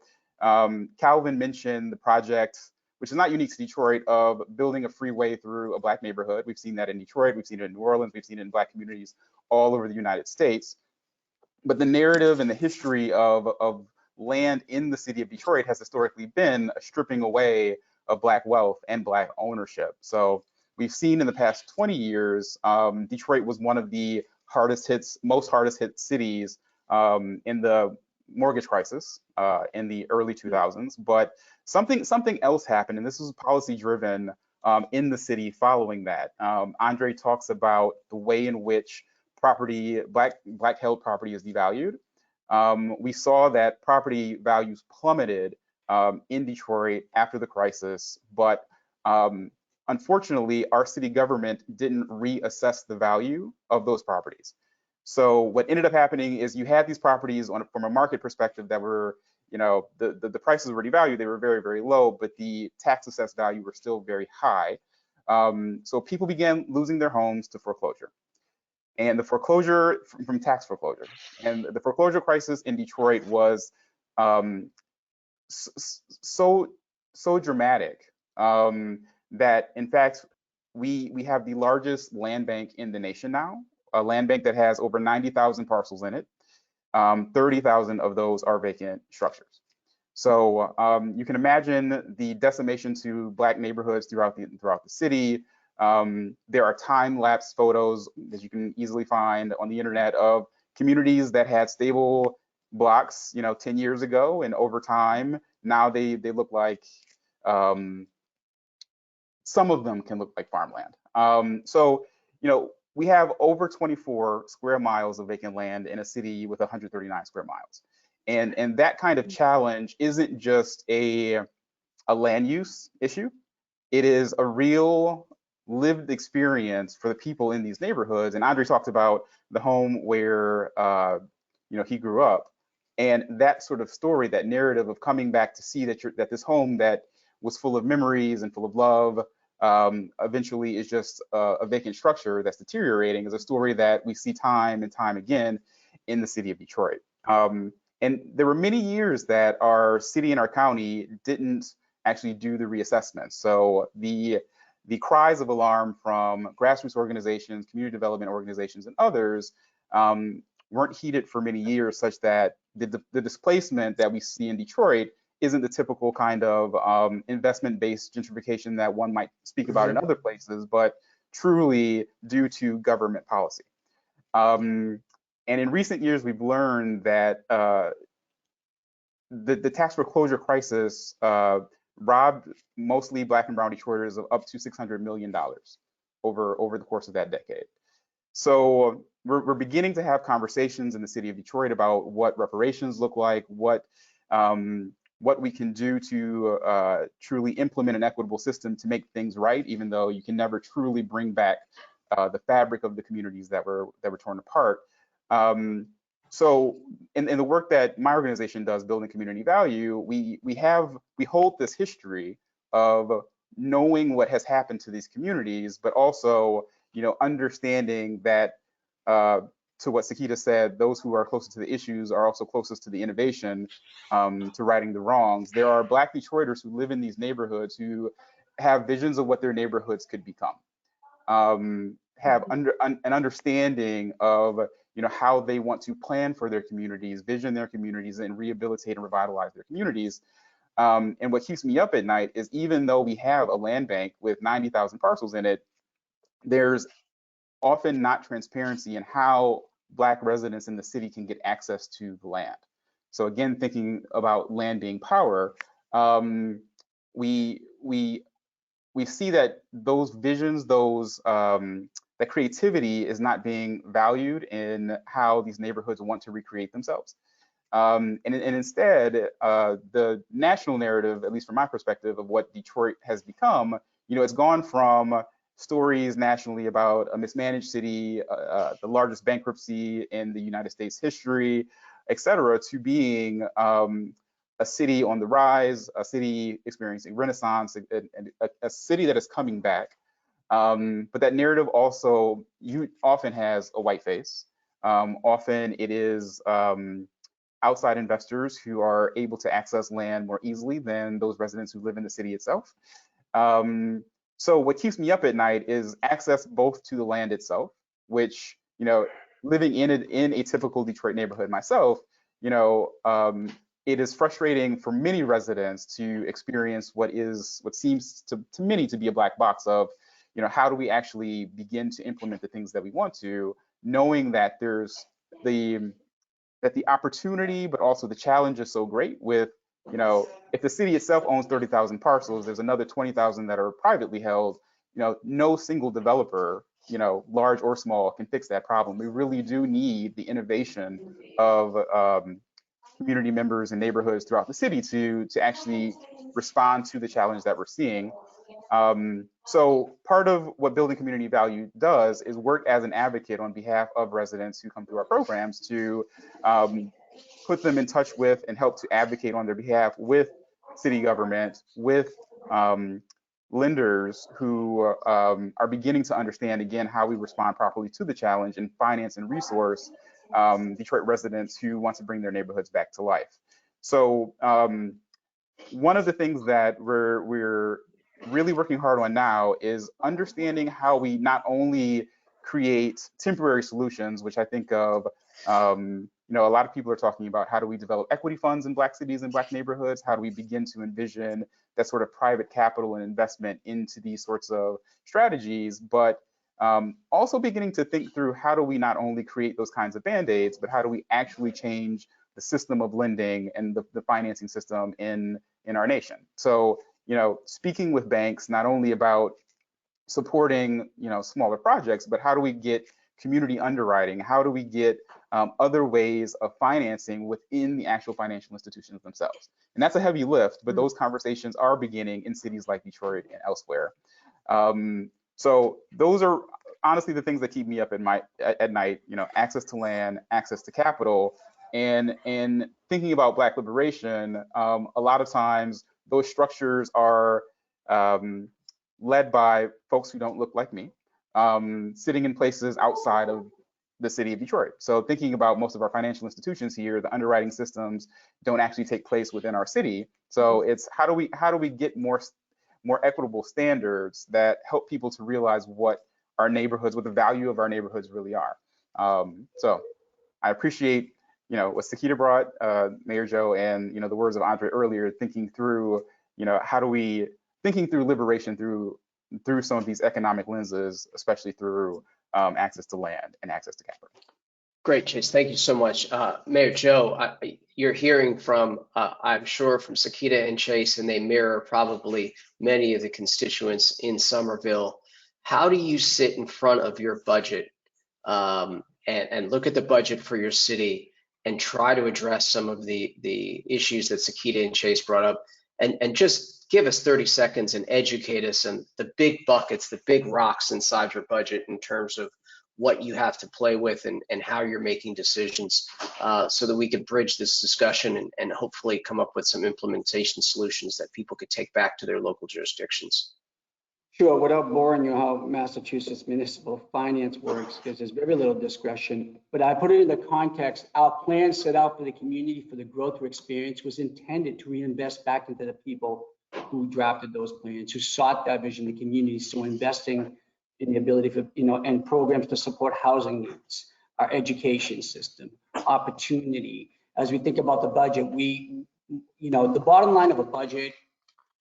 H: Calvin mentioned the project, which is not unique to Detroit, of building a freeway through a Black neighborhood. We've seen that in Detroit, we've seen it in New Orleans, we've seen it in Black communities all over the United States. But the narrative and the history of land in the city of Detroit has historically been a stripping away of Black wealth and Black ownership. So we've seen in the past 20 years, Detroit was one of the most hardest hit cities in the mortgage crisis in the early 2000s. But something else happened, and this was policy driven in the city following that. Andre talks about the way in which Black held property is devalued. We saw that property values plummeted in Detroit after the crisis, but unfortunately, our city government didn't reassess the value of those properties. So what ended up happening is you had these properties from a market perspective that were, the prices were devalued, they were very, very low, but the tax assessed value were still very high. So people began losing their homes to foreclosure. And the foreclosure from tax foreclosure. And the foreclosure crisis in Detroit was so dramatic that in fact, we have the largest land bank in the nation now, a land bank that has over 90,000 parcels in it. 30,000 of those are vacant structures. So you can imagine the decimation to Black neighborhoods throughout the city. There are time-lapse photos that you can easily find on the internet of communities that had stable blocks, 10 years ago, and over time, now they look like, some of them can look like farmland. So, we have over 24 square miles of vacant land in a city with 139 square miles. And that kind of challenge isn't just a land use issue. It is a real lived experience for the people in these neighborhoods. And Andre talked about the home where he grew up, and that sort of story, that narrative of coming back to see that this home that was full of memories and full of love eventually is just a vacant structure that's deteriorating, is a story that we see time and time again in the city of Detroit. And there were many years that our city and our county didn't actually do the reassessment. So the cries of alarm from grassroots organizations, community development organizations, and others weren't heeded for many years, such that the displacement that we see in Detroit isn't the typical kind of investment-based gentrification that one might speak about in other places, but truly due to government policy. And in recent years, we've learned that the tax foreclosure crisis robbed mostly Black and brown Detroiters of up to $600 million over the course of that decade. So we're beginning to have conversations in the city of Detroit about what reparations look like, what we can do to truly implement an equitable system to make things right, even though you can never truly bring back the fabric of the communities that were torn apart. So in the work that my organization does, building community value, we hold this history of knowing what has happened to these communities, but also understanding that to what Sakita said, those who are closest to the issues are also closest to the innovation, to righting the wrongs. There are Black Detroiters who live in these neighborhoods who have visions of what their neighborhoods could become, have an understanding of how they want to plan for their communities, vision their communities, and rehabilitate and revitalize their communities. And what keeps me up at night is, even though we have a land bank with 90,000 parcels in it, there's often not transparency in how Black residents in the city can get access to the land. So again, thinking about land being power, we see that those visions, that creativity is not being valued in how these neighborhoods want to recreate themselves. And instead, the national narrative, at least from my perspective, of what Detroit has become, it's gone from stories nationally about a mismanaged city, the largest bankruptcy in the United States history, et cetera, to being a city on the rise, a city experiencing renaissance, a city that is coming back. But that narrative also often has a white face. Often it is outside investors who are able to access land more easily than those residents who live in the city itself. So what keeps me up at night is access both to the land itself, which, living in a typical Detroit neighborhood myself, it is frustrating for many residents to experience what seems to many to be a black box of, how do we actually begin to implement the things that we want to, knowing that there's the opportunity, but also the challenge is so great with, if the city itself owns 30,000 parcels, there's another 20,000 that are privately held. No single developer, large or small, can fix that problem. We really do need the innovation of community members and neighborhoods throughout the city to actually respond to the challenge that we're seeing. So part of what Building Community Value does is work as an advocate on behalf of residents who come through our programs to put them in touch with and help to advocate on their behalf with city government, with lenders who are beginning to understand, again, how we respond properly to the challenge and finance and resource Detroit residents who want to bring their neighborhoods back to life. So one of the things that we're really working hard on now is understanding how we not only create temporary solutions, which I think of, a lot of people are talking about how do we develop equity funds in Black cities and Black neighborhoods? How do we begin to envision that sort of private capital and investment into these sorts of strategies, but also beginning to think through how do we not only create those kinds of band-aids, but how do we actually change the system of lending and the financing system in our nation? So, speaking with banks, not only about supporting, smaller projects, but how do we get community underwriting? How do we get other ways of financing within the actual financial institutions themselves? And that's a heavy lift, but those conversations are beginning in cities like Detroit and elsewhere. So those are honestly the things that keep me up at night, access to land, access to capital, and thinking about Black liberation. A lot of times those structures are led by folks who don't look like me, sitting in places outside of the city of Detroit. So thinking about most of our financial institutions here, the underwriting systems don't actually take place within our city. So it's how do we get more equitable standards that help people to realize what the value of our neighborhoods really are. So I appreciate, what Sakita brought, Mayor Joe, and, the words of Andre earlier, thinking through, thinking through liberation through some of these economic lenses, especially through access to land and access to capital.
E: Great, Chase. Thank you so much. Mayor Joe, you're hearing from, I'm sure, from Sakita and Chase, and they mirror probably many of the constituents in Somerville. How do you sit in front of your budget and look at the budget for your city and try to address some of the issues that Sakita and Chase brought up, and just give us 30 seconds and educate us on the big buckets, the big rocks inside your budget in terms of what you have to play with and how you're making decisions, so that we could bridge this discussion and hopefully come up with some implementation solutions that people could take back to their local jurisdictions.
F: Sure, without boring you how Massachusetts municipal finance works, because there's very little discretion, but I put it in the context, our plan set out for the community for the growth we experienced was intended to reinvest back into the people who drafted those plans, who sought that vision in the community. So investing in the ability for, and programs to support housing needs, our education system, opportunity. As we think about the budget, the bottom line of a budget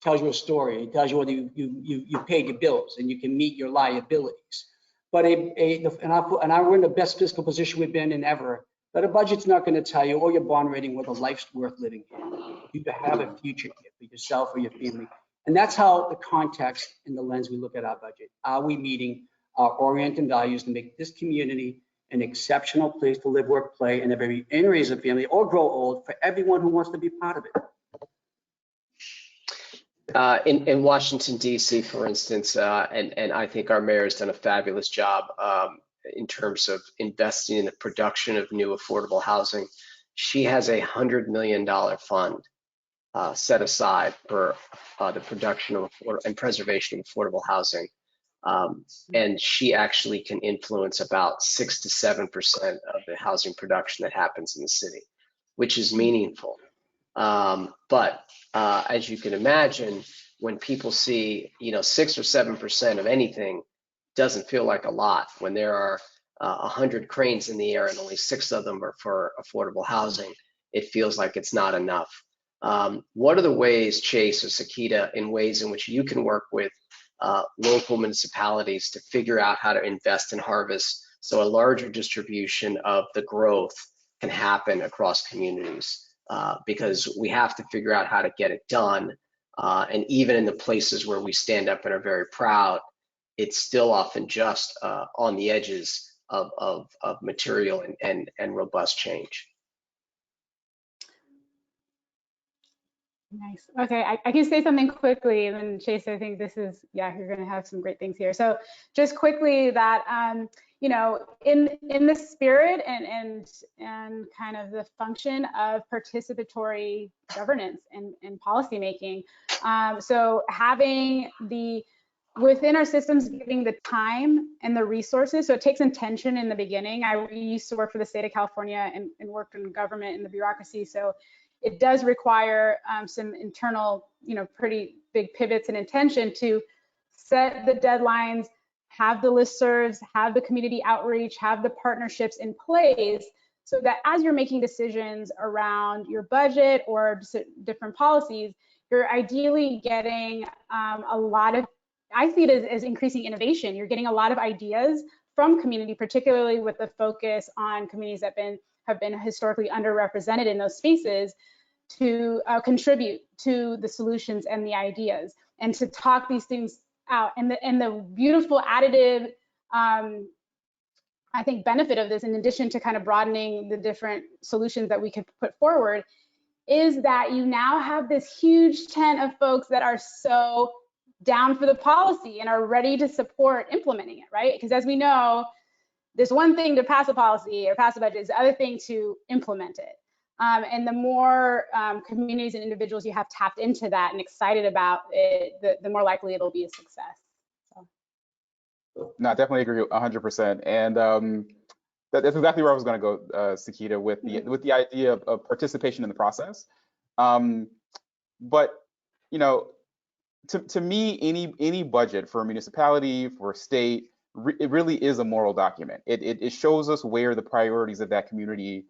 F: tells you a story. It tells you whether you paid your bills and you can meet your liabilities. But we're in the best fiscal position we've been in ever. But a budget's not going to tell you, your bond rating, whether life's worth living in. You have a future here for yourself or your family. And that's how the context and the lens we look at our budget. Are we meeting our oriented values to make this community an exceptional place to live, work, play, and raise a family or grow old for everyone who wants to be part of it?
E: In Washington, D.C., for instance, and I think our mayor has done a fabulous job in terms of investing in the production of new affordable housing. She has a $100 million fund set aside for the production of and preservation of affordable housing. And she actually can influence about 6 to 7% of the housing production that happens in the city. which is meaningful. But as you can imagine, when people see, 6 or 7% of anything doesn't feel like a lot. When there are 100 cranes in the air and only 6 of them are for affordable housing, it feels like it's not enough. What are the ways, Chase or Sakita, in ways in which you can work with local municipalities to figure out how to invest and harvest so a larger distribution of the growth can happen across communities? Because we have to figure out how to get it done. And even in the places where we stand up and are very proud, it's still often just on the edges of material and robust change.
G: Nice. Okay, I can say something quickly, and then Chase, I think this is, yeah, you're going to have some great things here. So just quickly that, in the spirit and kind of the function of participatory governance and policymaking, so having within our systems, giving the time and the resources, so it takes intention in the beginning. I used to work for the state of California and worked in government and the bureaucracy, so it does require some internal, pretty big pivots and intention to set the deadlines, have the listservs, have the community outreach, have the partnerships in place, so that as you're making decisions around your budget or different policies, you're ideally getting a lot of, I see it as increasing innovation. You're getting a lot of ideas from community, particularly with the focus on communities that have been historically underrepresented in those spaces, to contribute to the solutions and the ideas, and to talk these things out. And the beautiful additive, I think, benefit of this, in addition to kind of broadening the different solutions that we could put forward, is that you now have this huge tent of folks that are so down for the policy and are ready to support implementing it, right? Because as we know, there's one thing to pass a policy or pass a budget, it's the other thing to implement it. And the more communities and individuals you have tapped into that and excited about it, the more likely it'll be a success. So.
H: No, I definitely agree 100%. And that's exactly where I was going to go, Sakita, with the idea of participation in the process. But to me, any budget for a municipality, for a state, it really is a moral document. It shows us where the priorities of that community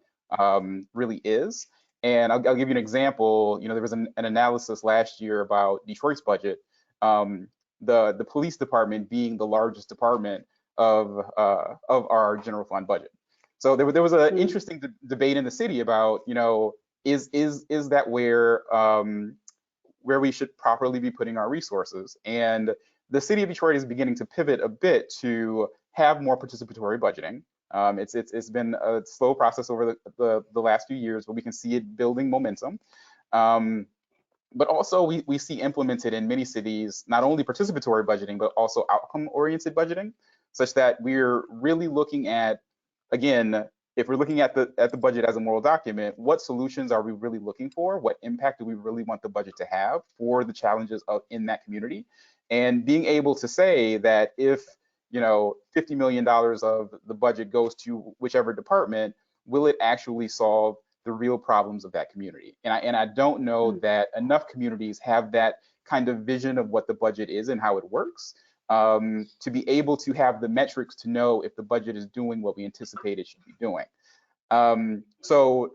H: really is. And I'll give you an example. There was an analysis last year about Detroit's budget, the police department being the largest department of our general fund budget. So there was an interesting debate in the city about, is that where we should properly be putting our resources? And the city of Detroit is beginning to pivot a bit to have more participatory budgeting. It's been a slow process over the last few years, but we can see it building momentum. But also we see implemented in many cities, not only participatory budgeting, but also outcome-oriented budgeting, such that we're really looking at, again, if we're looking at the budget as a moral document, what solutions are we really looking for? What impact do we really want the budget to have for the challenges in that community? And being able to say that if $50 million of the budget goes to whichever department, will it actually solve the real problems of that community? And I don't know that enough communities have that kind of vision of what the budget is and how it works, to be able to have the metrics to know if the budget is doing what we anticipate it should be doing. So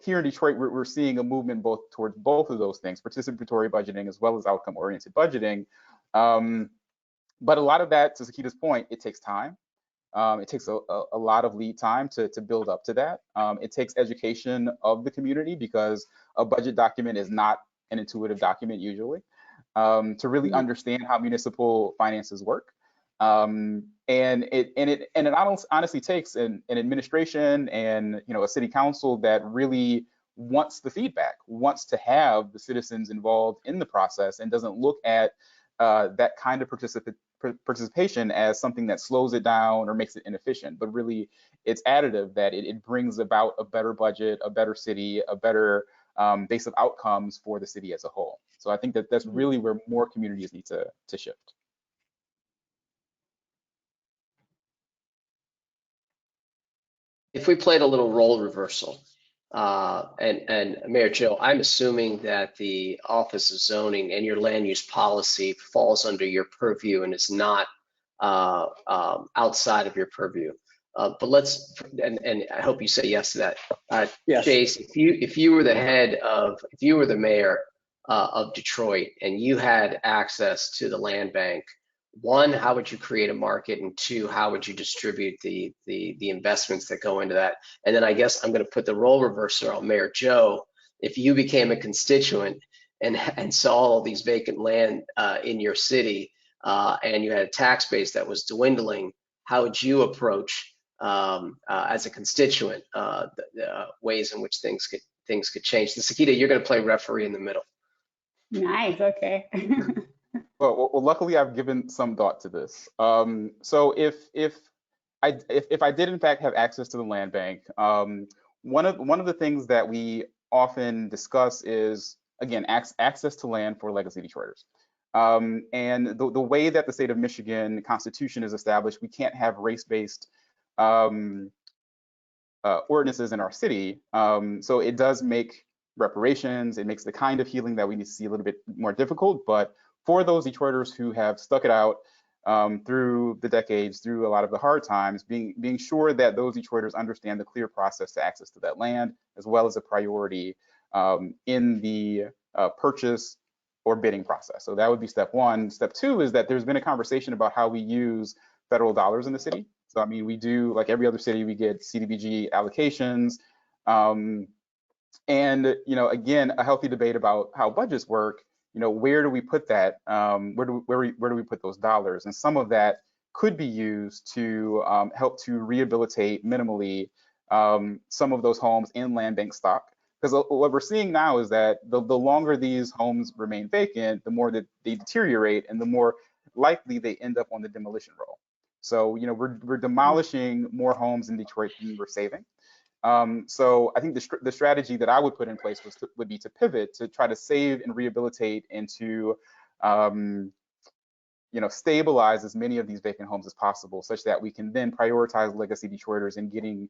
H: here in Detroit, we're seeing a movement towards both of those things, participatory budgeting as well as outcome-oriented budgeting. But a lot of that, to Sakita's point, it takes time. It takes a lot of lead time to build up to that. It takes education of the community, because a budget document is not an intuitive document usually, to really understand how municipal finances work. And it honestly takes an administration and a city council that really wants the feedback, wants to have the citizens involved in the process, and doesn't look at that kind of participation as something that slows it down or makes it inefficient, but really it's additive, that it brings about a better budget, a better city, a better base of outcomes for the city as a whole. So I think that's really where more communities need to shift.
E: If we played a little role reversal, and Mayor Joe, I'm assuming that the Office of Zoning and your land use policy falls under your purview and is not outside of your purview. But let's, and I hope you say yes to that.
F: Yes.
E: Chase, if you were the mayor of Detroit and you had access to the land bank, one, how would you create a market? And two, how would you distribute the investments that go into that? And then I guess I'm going to put the role reverser on Mayor Joe. If you became a constituent and saw all these vacant land in your city and you had a tax base that was dwindling, how would you approach as a constituent the ways in which things could change? And Sakita, you're going to play referee in the middle.
G: Nice. Okay.
H: Well, luckily I've given some thought to this. So if I did in fact have access to the land bank, one of the things that we often discuss is, again, access to land for legacy Detroiters. And the way that the state of Michigan Constitution is established, we can't have race-based ordinances in our city. So it does make reparations, it makes the kind of healing that we need to see a little bit more difficult. But for those Detroiters who have stuck it out through the decades, through a lot of the hard times, being sure that those Detroiters understand the clear process to access to that land, as well as a priority in the purchase or bidding process. So that would be step one. Step two is that there's been a conversation about how we use federal dollars in the city. So I mean, we do, like every other city, we get CDBG allocations. And again, a healthy debate about how budgets work. Where do we put that? Where do we put those dollars? And some of that could be used to help to rehabilitate minimally some of those homes in land bank stock. Because what we're seeing now is that the longer these homes remain vacant, the more that they deteriorate and the more likely they end up on the demolition roll. So we're demolishing more homes in Detroit than we're saving. So I think the strategy that I would put in place would be to pivot to try to save and rehabilitate and to stabilize as many of these vacant homes as possible, such that we can then prioritize legacy Detroiters in getting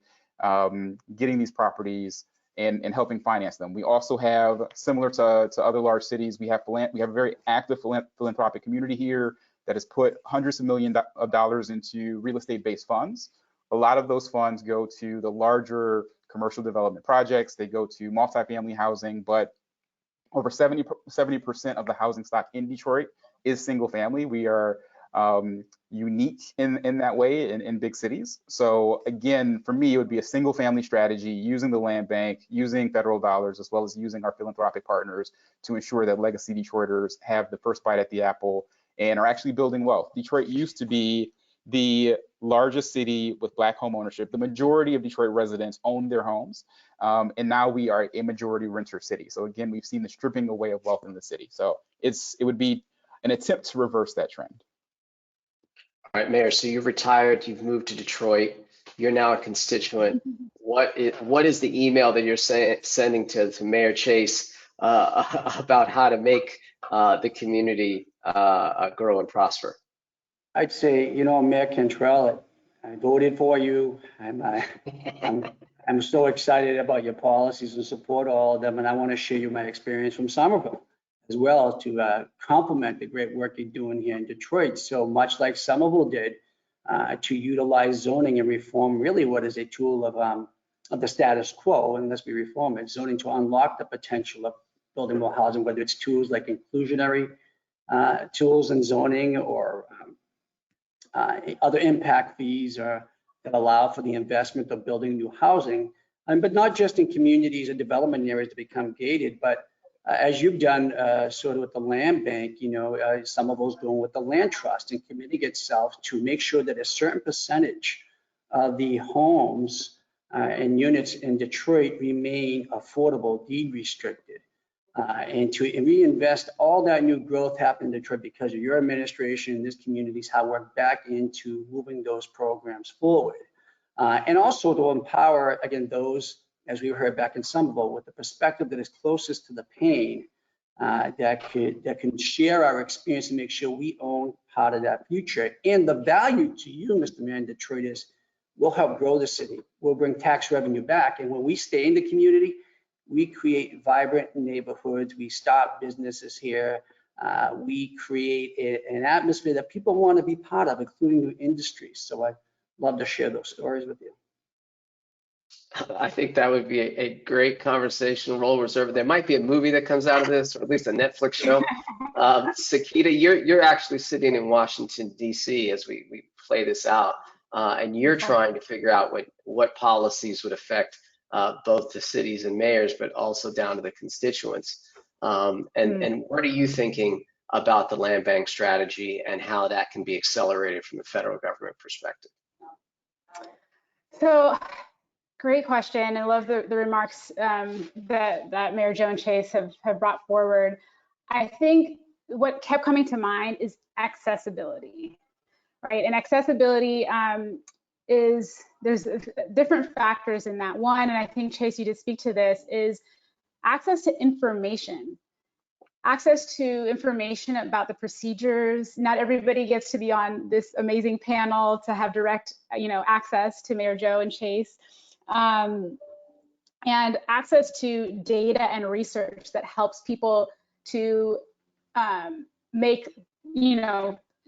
H: these properties and helping finance them. We also have, similar to other large cities, we have a very active philanthropic community here that has put hundreds of millions of dollars into real estate-based funds. A lot of those funds go to the larger commercial development projects. They go to multifamily housing, but over 70% of the housing stock in Detroit is single family. We are unique in that way in big cities. So again, for me, it would be a single family strategy using the land bank, using federal dollars, as well as using our philanthropic partners to ensure that legacy Detroiters have the first bite at the apple and are actually building wealth. Detroit used to be the largest city with Black home ownership. The majority of Detroit residents own their homes, and now we are a majority renter city. So again, we've seen the stripping away of wealth in the city. So it would be an attempt to reverse that trend.
E: All right, Mayor, so you've retired, you've moved to Detroit, you're now a constituent. What is the email that you're sending to Mayor Chase about how to make the community grow and prosper?
F: I'd say, Mayor Cantrell, I voted for you. I'm so excited about your policies and support all of them, and I want to share you my experience from Somerville, as well, to complement the great work you're doing here in Detroit. So much like Somerville did, to utilize zoning and reform really what is a tool of the status quo, unless we reform it, zoning to unlock the potential of building more housing, whether it's tools like inclusionary tools in zoning or other impact fees that allow for the investment of building new housing, but not just in communities and development areas to become gated, but as you've done sort of with the land bank, some of those going with the land trust and committing itself to make sure that a certain percentage of the homes and units in Detroit remain affordable, deed restricted. And to reinvest all that new growth happened in Detroit because of your administration and this community's hard work back into moving those programs forward. And also to empower, again, those, as we heard back in Somerville, with the perspective that is closest to the pain, that can share our experience and make sure we own part of that future. And the value to you, Mr. Mayor, in Detroit is we'll help grow the city. We'll bring tax revenue back. And when we stay in the community, we create vibrant neighborhoods. We start businesses here. We create an atmosphere that people want to be part of, including new industries. So I'd love to share those stories with you.
E: I think that would be a great conversation. Role reserved. There might be a movie that comes out of this, or at least a Netflix show. Sakita, you're actually sitting in Washington, D.C. as we play this out, and you're trying to figure out what policies would affect both the cities and mayors, but also down to the constituents. And what are you thinking about the land bank strategy and how that can be accelerated from a federal government perspective?
G: So, great question. I love the remarks that Mayor Joan Chase have brought forward. I think what kept coming to mind is accessibility, right? And accessibility there's different factors in that. One, and I think Chase, you did speak to this, is access to information. Access to information about the procedures. Not everybody gets to be on this amazing panel to have direct, access to Mayor Joe and Chase. And access to data and research that helps people to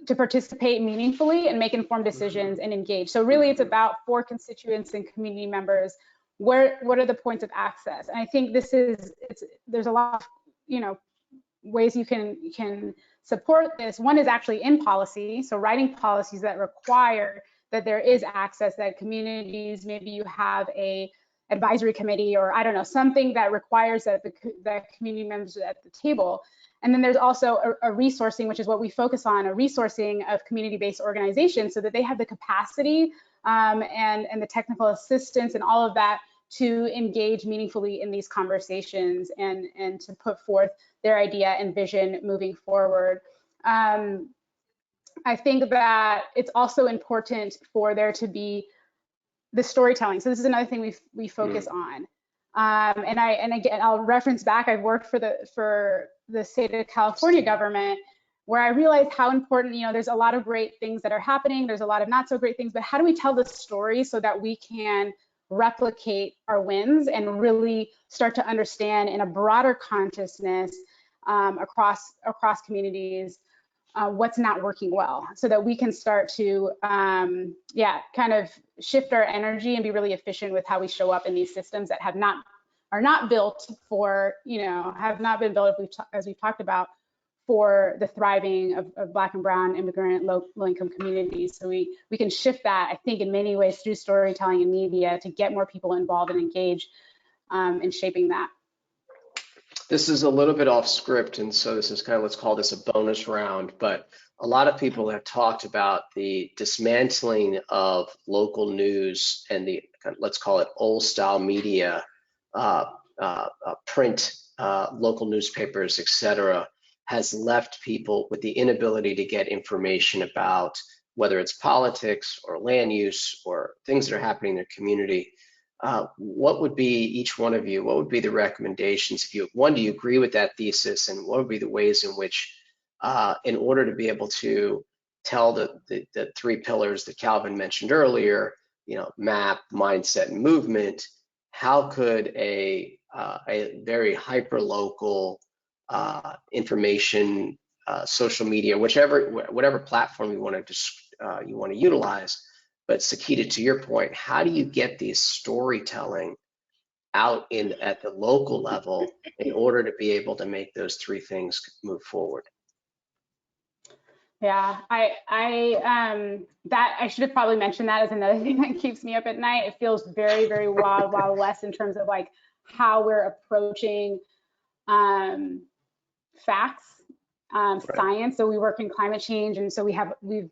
G: to participate meaningfully and make informed decisions and engage. So really it's about, for constituents and community members, what are the points of access? And I think there's a lot of, ways you can support this. One is actually in policy. So writing policies that require that there is access, that communities, maybe you have a advisory committee, or I don't know, something that requires that the community members at the table. And then there's also a resourcing, which is what we focus on, a resourcing of community-based organizations so that they have the capacity and the technical assistance and all of that to engage meaningfully in these conversations and to put forth their idea and vision moving forward. I think that it's also important for there to be the storytelling. So this is another thing we focus on. And again, I'll reference back. I've worked for the state of California government, where I realized how important, there's a lot of great things that are happening. There's a lot of not so great things, but how do we tell the story so that we can replicate our wins and really start to understand in a broader consciousness across communities what's not working well, so that we can start to kind of shift our energy and be really efficient with how we show up in these systems that are not built for, have not been built, as we've talked about, for the thriving of Black and Brown immigrant low-income communities. So we can shift that, I think, in many ways through storytelling and media to get more people involved and engaged in shaping that.
E: This is a little bit off script, and so this is kind of, let's call this a bonus round, but a lot of people have talked about the dismantling of local news and the, let's call it old style media, print, local newspapers, etc., has left people with the inability to get information about whether it's politics or land use or things that are happening in their community. What would be, each one of you, what would be the recommendations? Do you agree with that thesis, and what would be the ways in which, in order to be able to tell the three pillars that Calvin mentioned earlier, map, mindset, and movement, how could a very hyper-local information, social media, whatever platform you want to utilize. But Sakita, to your point, how do you get these storytelling out at the local level in order to be able to make those three things move forward?
G: Yeah, I should have probably mentioned that as another thing that keeps me up at night. It feels very, very wild west in terms of like how we're approaching facts, science. So we work in climate change, and so we've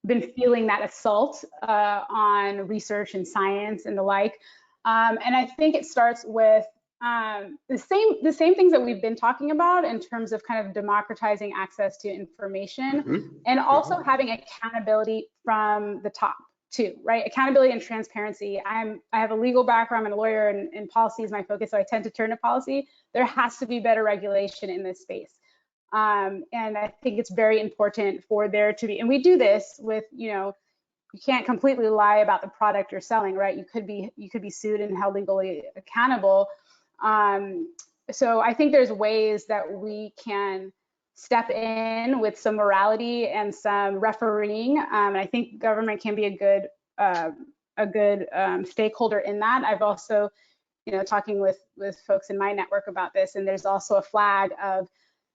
G: been feeling that assault on research and science and the like. And I think it starts with the same things that we've been talking about in terms of kind of democratizing access to information, and also having accountability from the top too, right? Accountability and transparency. I have a legal background, I'm a lawyer, and policy is my focus, so I tend to turn to policy. There has to be better regulation in this space. And I think it's very important for there to be, and we do this with, you can't completely lie about the product you're selling, right? You could be sued and held legally accountable. So I think there's ways that we can step in with some morality and some refereeing. And I think government can be a good stakeholder in that. I've also, talking with folks in my network about this, and there's also a flag of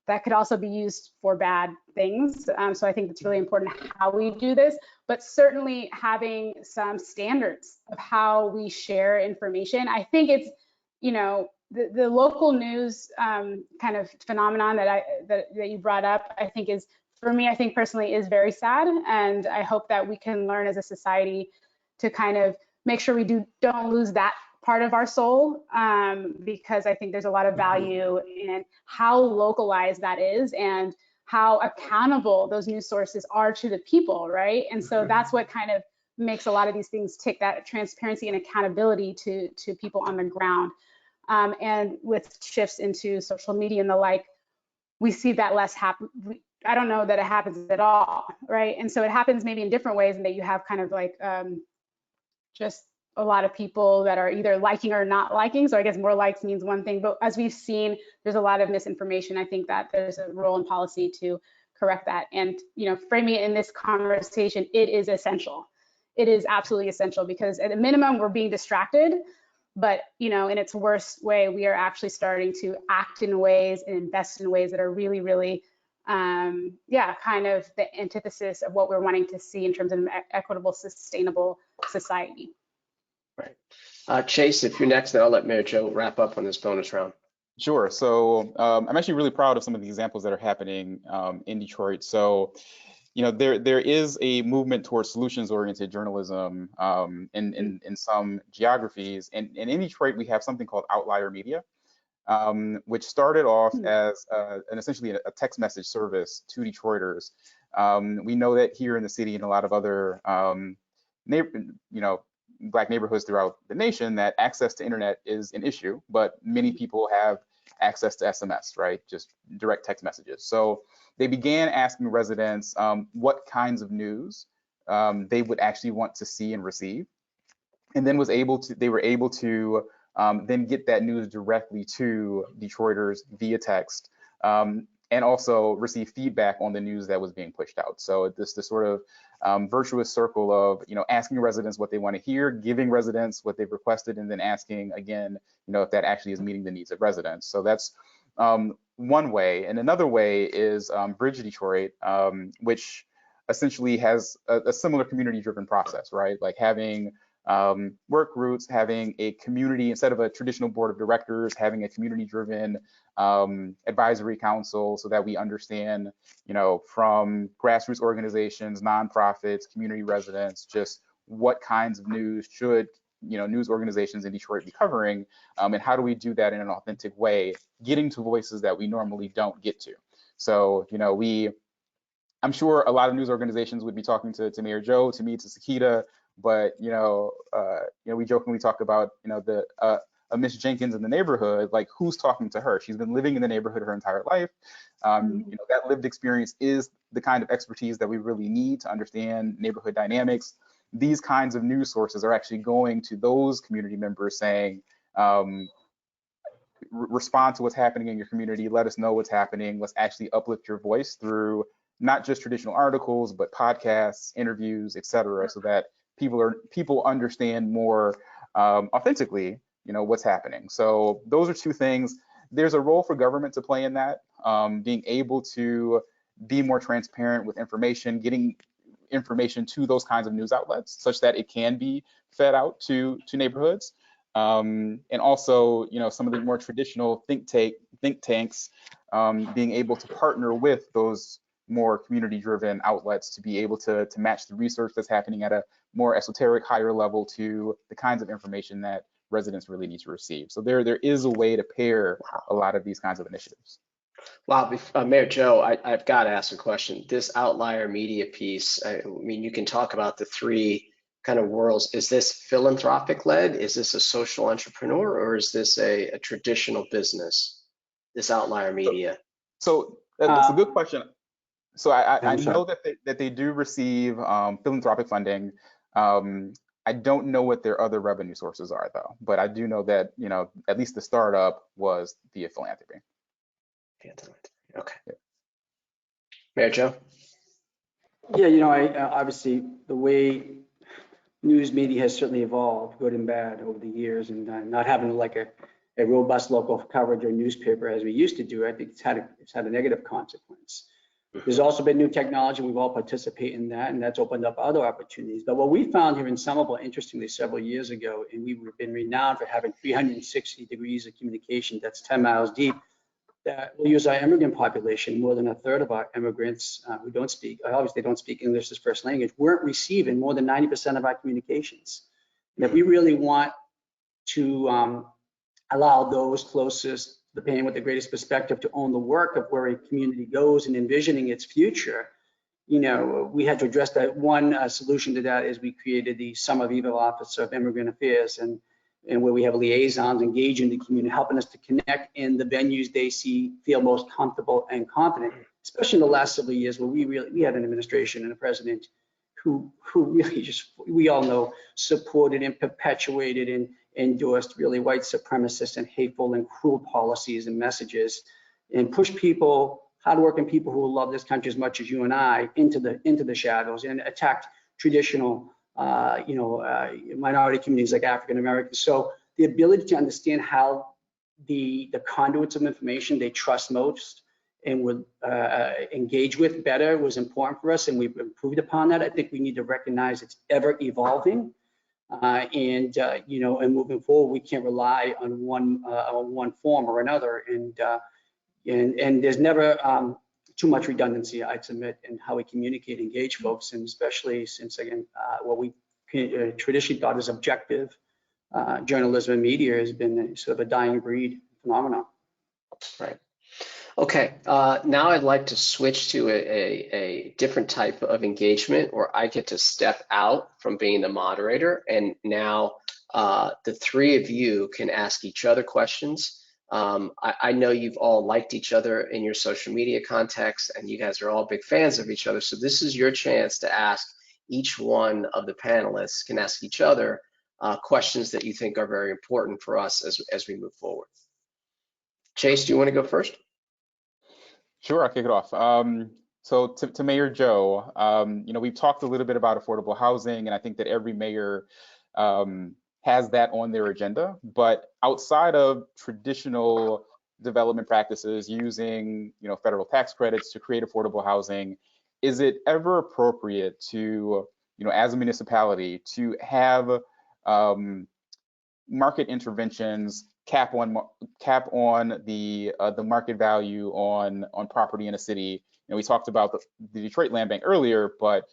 G: that could also be used for bad things. So I think it's really important how we do this, but certainly having some standards of how we share information. I think it's, the local news kind of phenomenon that you brought up, I think is, for me, I think personally is very sad. And I hope that we can learn as a society to kind of make sure we don't lose that part of our soul, because I think there's a lot of value in how localized that is and how accountable those news sources are to the people, right? And so that's what kind of makes a lot of these things tick, that transparency and accountability to people on the ground. And with shifts into social media and the like, we see that less happen. I don't know that it happens at all, right? And so it happens maybe in different ways, and that you have kind of like just a lot of people that are either liking or not liking. So I guess more likes means one thing, but as we've seen, there's a lot of misinformation. I think that there's a role in policy to correct that. And, framing it in this conversation, it is essential. It is absolutely essential, because at a minimum, we're being distracted, but, in its worst way, we are actually starting to act in ways and invest in ways that are really, really, kind of the antithesis of what we're wanting to see in terms of an equitable, sustainable society.
E: Right. Chase, if you're next, then I'll let Mayor Joe wrap up on this bonus round.
H: Sure. So I'm actually really proud of some of the examples that are happening in Detroit. So, there is a movement towards solutions-oriented journalism in some geographies. And in Detroit, we have something called Outlier Media, which started off as essentially a text message service to Detroiters. We know that here in the city and a lot of other Black neighborhoods throughout the nation, that access to internet is an issue, but many people have access to SMS, right? Just direct text messages. So they began asking residents what kinds of news they would actually want to see and receive, and then they were able to then get that news directly to Detroiters via text, and also receive feedback on the news that was being pushed out. So this sort of virtuous circle of, asking residents what they want to hear, giving residents what they've requested, and then asking again, if that actually is meeting the needs of residents. So that's one way. And another way is Bridge Detroit, which essentially has a similar community-driven process, right? Like having work groups, having a community, instead of a traditional board of directors, having a community-driven advisory council, so that we understand, from grassroots organizations, nonprofits, community residents, just what kinds of news should, news organizations in Detroit be covering, and how do we do that in an authentic way, getting to voices that we normally don't get to. So, I'm sure a lot of news organizations would be talking to Mayor Joe, to me, to Sakita, but we jokingly talk about a Miss Jenkins in the neighborhood, like who's talking to her? She's been living in the neighborhood her entire life. That lived experience is the kind of expertise that we really need to understand neighborhood dynamics. These kinds of news sources are actually going to those community members saying, respond to what's happening in your community, let us know what's happening, let's actually uplift your voice through not just traditional articles, but podcasts, interviews, et cetera, so that people understand more authentically, what's happening. So those are two things. There's a role for government to play in that, being able to be more transparent with information, getting information to those kinds of news outlets such that it can be fed out to neighborhoods. And also, some of the more traditional think tanks being able to partner with those more community-driven outlets to be able to match the research that's happening at a more esoteric, higher level to the kinds of information that residents really need to receive. So there is a way to pair a lot of these kinds of initiatives.
E: Wow, Mayor Joe, I've got to ask a question. This Outlier Media piece, I mean, you can talk about the three kind of worlds. Is this philanthropic led? Is this a social entrepreneur, or is this a traditional business, this Outlier Media?
H: So that's a good question. So I know that they do receive philanthropic funding. I don't know what their other revenue sources are though, but I do know that, you know, at least the startup was via philanthropy.
E: Okay. Yeah. Mayor Joe?
F: Yeah, you know, obviously the way news media has certainly evolved, good and bad, over the years, and not having like a robust local coverage or newspaper as we used to do, I think it's had a negative consequence. There's also been new technology. We've all participated in that, and that's opened up other opportunities. But what we found here in Somerville, interestingly, several years ago, and we've been renowned for having 360 degrees of communication that's 10 miles deep, that we'll use our immigrant population. More than a third of our immigrants who don't speak, obviously they don't speak English as first language, weren't receiving more than 90% of our communications. And if we really want to allow those closest, depending with the greatest perspective, to own the work of where a community goes and envisioning its future, you know, we had to address that. One solution to that is we created the Somerville Office of Immigrant Affairs, and where we have liaisons engaging the community, helping us to connect in the venues they feel most comfortable and confident, especially in the last several years where we had an administration and a president who really just, we all know, supported and perpetuated and endorsed really white supremacist and hateful and cruel policies and messages, and pushed people, hardworking people who love this country as much as you and I, into the shadows, and attacked traditional minority communities like African Americans. So the ability to understand how the conduits of information they trust most and would engage with better was important for us, and we've improved upon that. I think we need to recognize it's ever evolving, and moving forward, we can't rely on one form or another, and there's never too much redundancy, I'd submit, in how we communicate, engage folks, and especially since, again, what we traditionally thought as objective journalism and media has been sort of a dying breed phenomenon.
E: Right. Okay. Now I'd like to switch to a different type of engagement where I get to step out from being the moderator, and now the three of you can ask each other questions. I know you've all liked each other in your social media context, and you guys are all big fans of each other. So this is your chance to ask each one of the panelists, can ask each other questions that you think are very important for us as we move forward. Chase, do you want to go first?
H: Sure, I'll kick it off. So to Mayor Joe, we've talked a little bit about affordable housing, and I think that every mayor has that on their agenda. But outside of traditional development practices using, federal tax credits to create affordable housing, is it ever appropriate to, as a municipality, to have market interventions cap on the market value on property in a city? We talked about the Detroit Land Bank earlier, but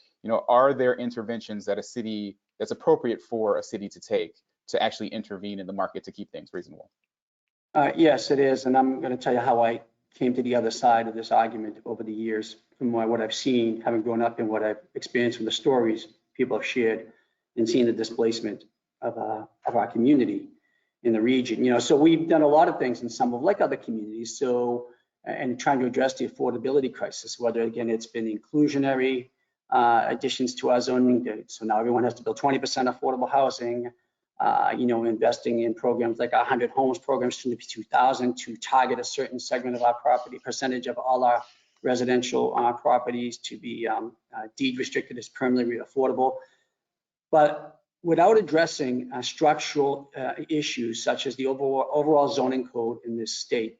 H: are there interventions that that's appropriate for a city to take to actually intervene in the market to keep things reasonable?
F: Yes, it is, and I'm going to tell you how I came to the other side of this argument over the years, from what I've seen, having grown up, and what I've experienced from the stories people have shared, and seeing the displacement of our community in the region. So we've done a lot of things in some of, like other communities, and trying to address the affordability crisis, whether, again, it's been inclusionary additions to our zoning. So now everyone has to build 20% affordable housing, investing in programs like our 100 homes programs to 2000 to target a certain segment of our property, percentage of all our residential properties to be deed restricted as permanently affordable. But without addressing structural issues such as the overall zoning code in this state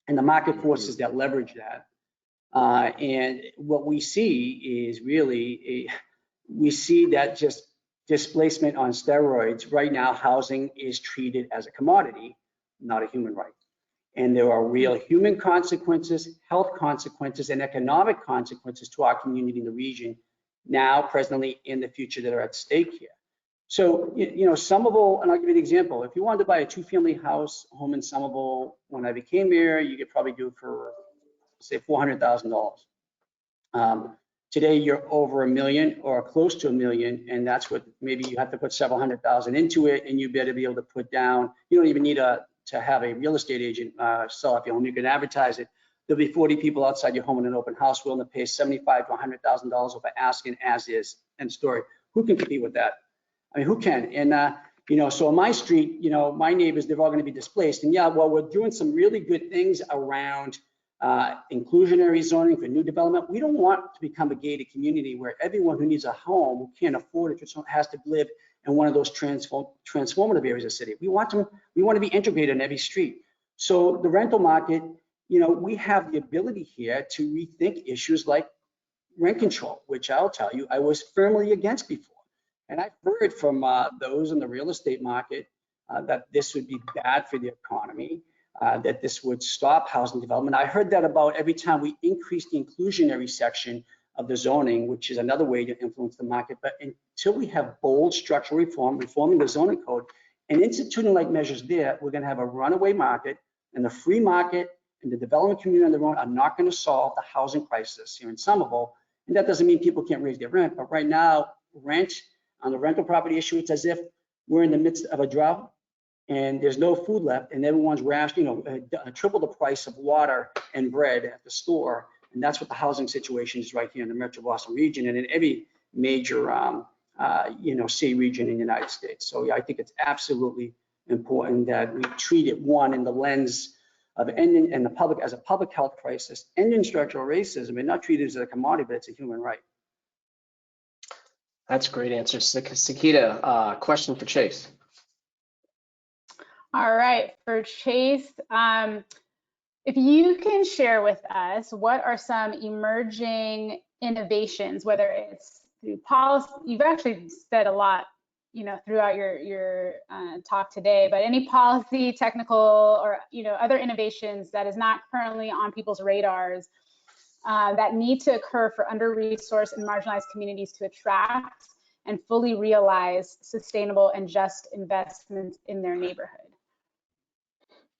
F: and the market forces that leverage that, and what we see is really we see that just displacement on steroids. Right now, housing is treated as a commodity, not a human right. And there are real human consequences, health consequences, and economic consequences to our community in the region now, presently, in the future that are at stake here. So, Somerville, and I'll give you an example. If you wanted to buy a two-family home in Somerville when I became mayor, you could probably do it for, say, $400,000. Today, you're over $1 million or close to $1 million, and that's what maybe you have to put several $100,000 into it, and you better be able to put down. You don't even need to have a real estate agent sell off your home. You can advertise it there'll be 40 people outside your home in an open house willing to pay $75,000 to $100,000 over asking as is, end story. Who can compete with that? I mean, who can? And, you know, so on my street, you know, my neighbors, they're all going to be displaced. And yeah, well, we're doing some really good things around inclusionary zoning for new development. We don't want to become a gated community where everyone who needs a home, who can't afford it, just has to live in one of those transformative areas of the city. We want to be integrated in every street. So the rental market, you know, we have the ability here to rethink issues like rent control, which I'll tell you, I was firmly against before. And I've heard from those in the real estate market that this would be bad for the economy, that this would stop housing development. I heard that about every time we increase the inclusionary section of the zoning, which is another way to influence the market. But until we have bold structural reform, reforming the zoning code, and instituting like measures there, we're going to have a runaway market, and the free market and the development community on their own are not going to solve the housing crisis here in Somerville. And that doesn't mean people can't raise their rent, but right now, rent on the rental property issue, it's as if we're in the midst of a drought and there's no food left, and everyone's rationing, you know, triple the price of water and bread at the store. And that's what the housing situation is right here in the Metro Boston region and in every major, you know, city region in the United States. So yeah, I think it's absolutely important that we treat it, one, in the lens of ending and the public as a public health crisis, ending structural racism, and not treat it as a commodity, but it's a human right.
E: That's a great answer. Sakita, question for Chase.
G: All right, for Chase, if you can share with us, what are some emerging innovations, whether it's through policy, you've actually said a lot, you know, throughout your talk today, but any policy, technical, or, you know, other innovations that is not currently on people's radars that need to occur for under-resourced and marginalized communities to attract and fully realize sustainable and just investments in their neighborhood?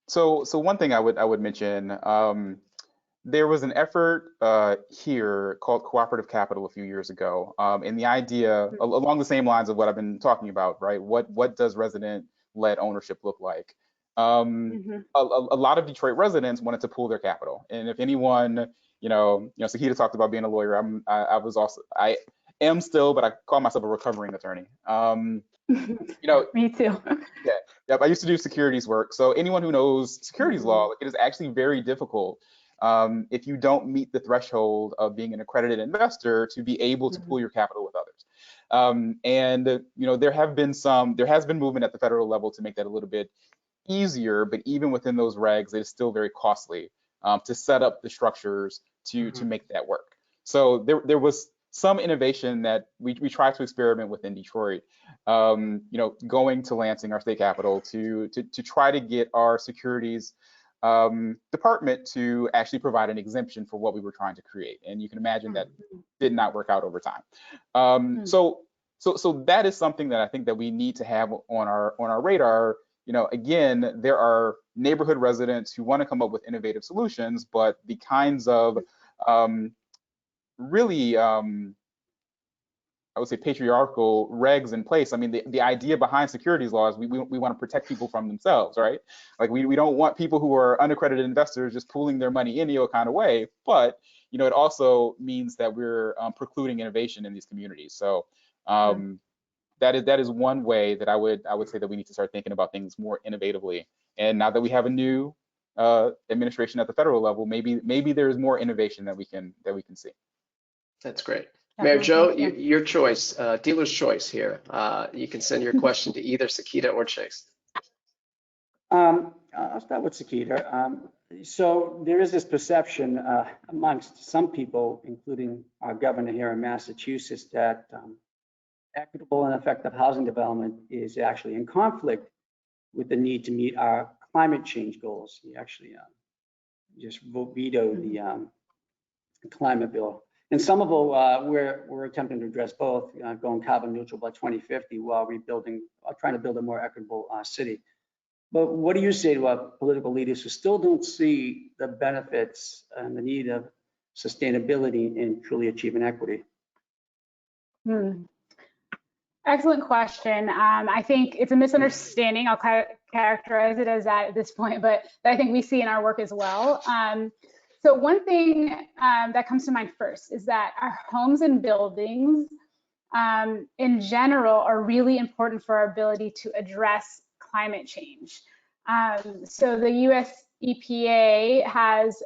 H: So one thing I would mention, there was an effort here called Cooperative Capital a few years ago, and the idea along the same lines of what I've been talking about, right? What does resident-led ownership look like? A lot of Detroit residents wanted to pool their capital, and if anyone, you know, Sakita talked about being a lawyer. I am still, but I call myself a recovering attorney. You know,
G: me too.
H: Yeah, I used to do securities work. So anyone who knows securities law, it is actually very difficult if you don't meet the threshold of being an accredited investor to be able to pool your capital with others. And you know, there has been movement at the federal level to make that a little bit easier, but even within those regs, it is still very costly to set up the structures to make that work. So there was some innovation that we tried to experiment with in Detroit, you know, going to Lansing, our state capital, to try to get our securities department to actually provide an exemption for what we were trying to create. And you can imagine that did not work out over time. So that is something that I think that we need to have on our radar. You know, again, there are neighborhood residents who want to come up with innovative solutions, but the kinds of really, I would say, patriarchal regs in place. I mean, the idea behind securities laws, we want to protect people from themselves, right? Like we don't want people who are unaccredited investors just pooling their money any kind of way. But you know, it also means that we're precluding innovation in these communities. So that is one way that I would say that we need to start thinking about things more innovatively. And now that we have a new administration at the federal level, maybe there's more innovation that we can see.
E: That's great. Mayor Joe, your choice, dealer's choice here. You can send your question to either Sakita or Chase.
F: I'll start with Sakita. So there is this perception amongst some people, including our governor here in Massachusetts, that equitable and effective housing development is actually in conflict with the need to meet our climate change goals. He actually just vetoed the climate bill. In Somerville, we're attempting to address both, going carbon neutral by 2050 while trying to build a more equitable city. But what do you say to our political leaders who still don't see the benefits and the need of sustainability in truly achieving equity?
G: Excellent question. I think it's a misunderstanding. I'll characterize it as that at this point, but I think we see in our work as well. So one thing that comes to mind first is that our homes and buildings in general are really important for our ability to address climate change. So the US EPA has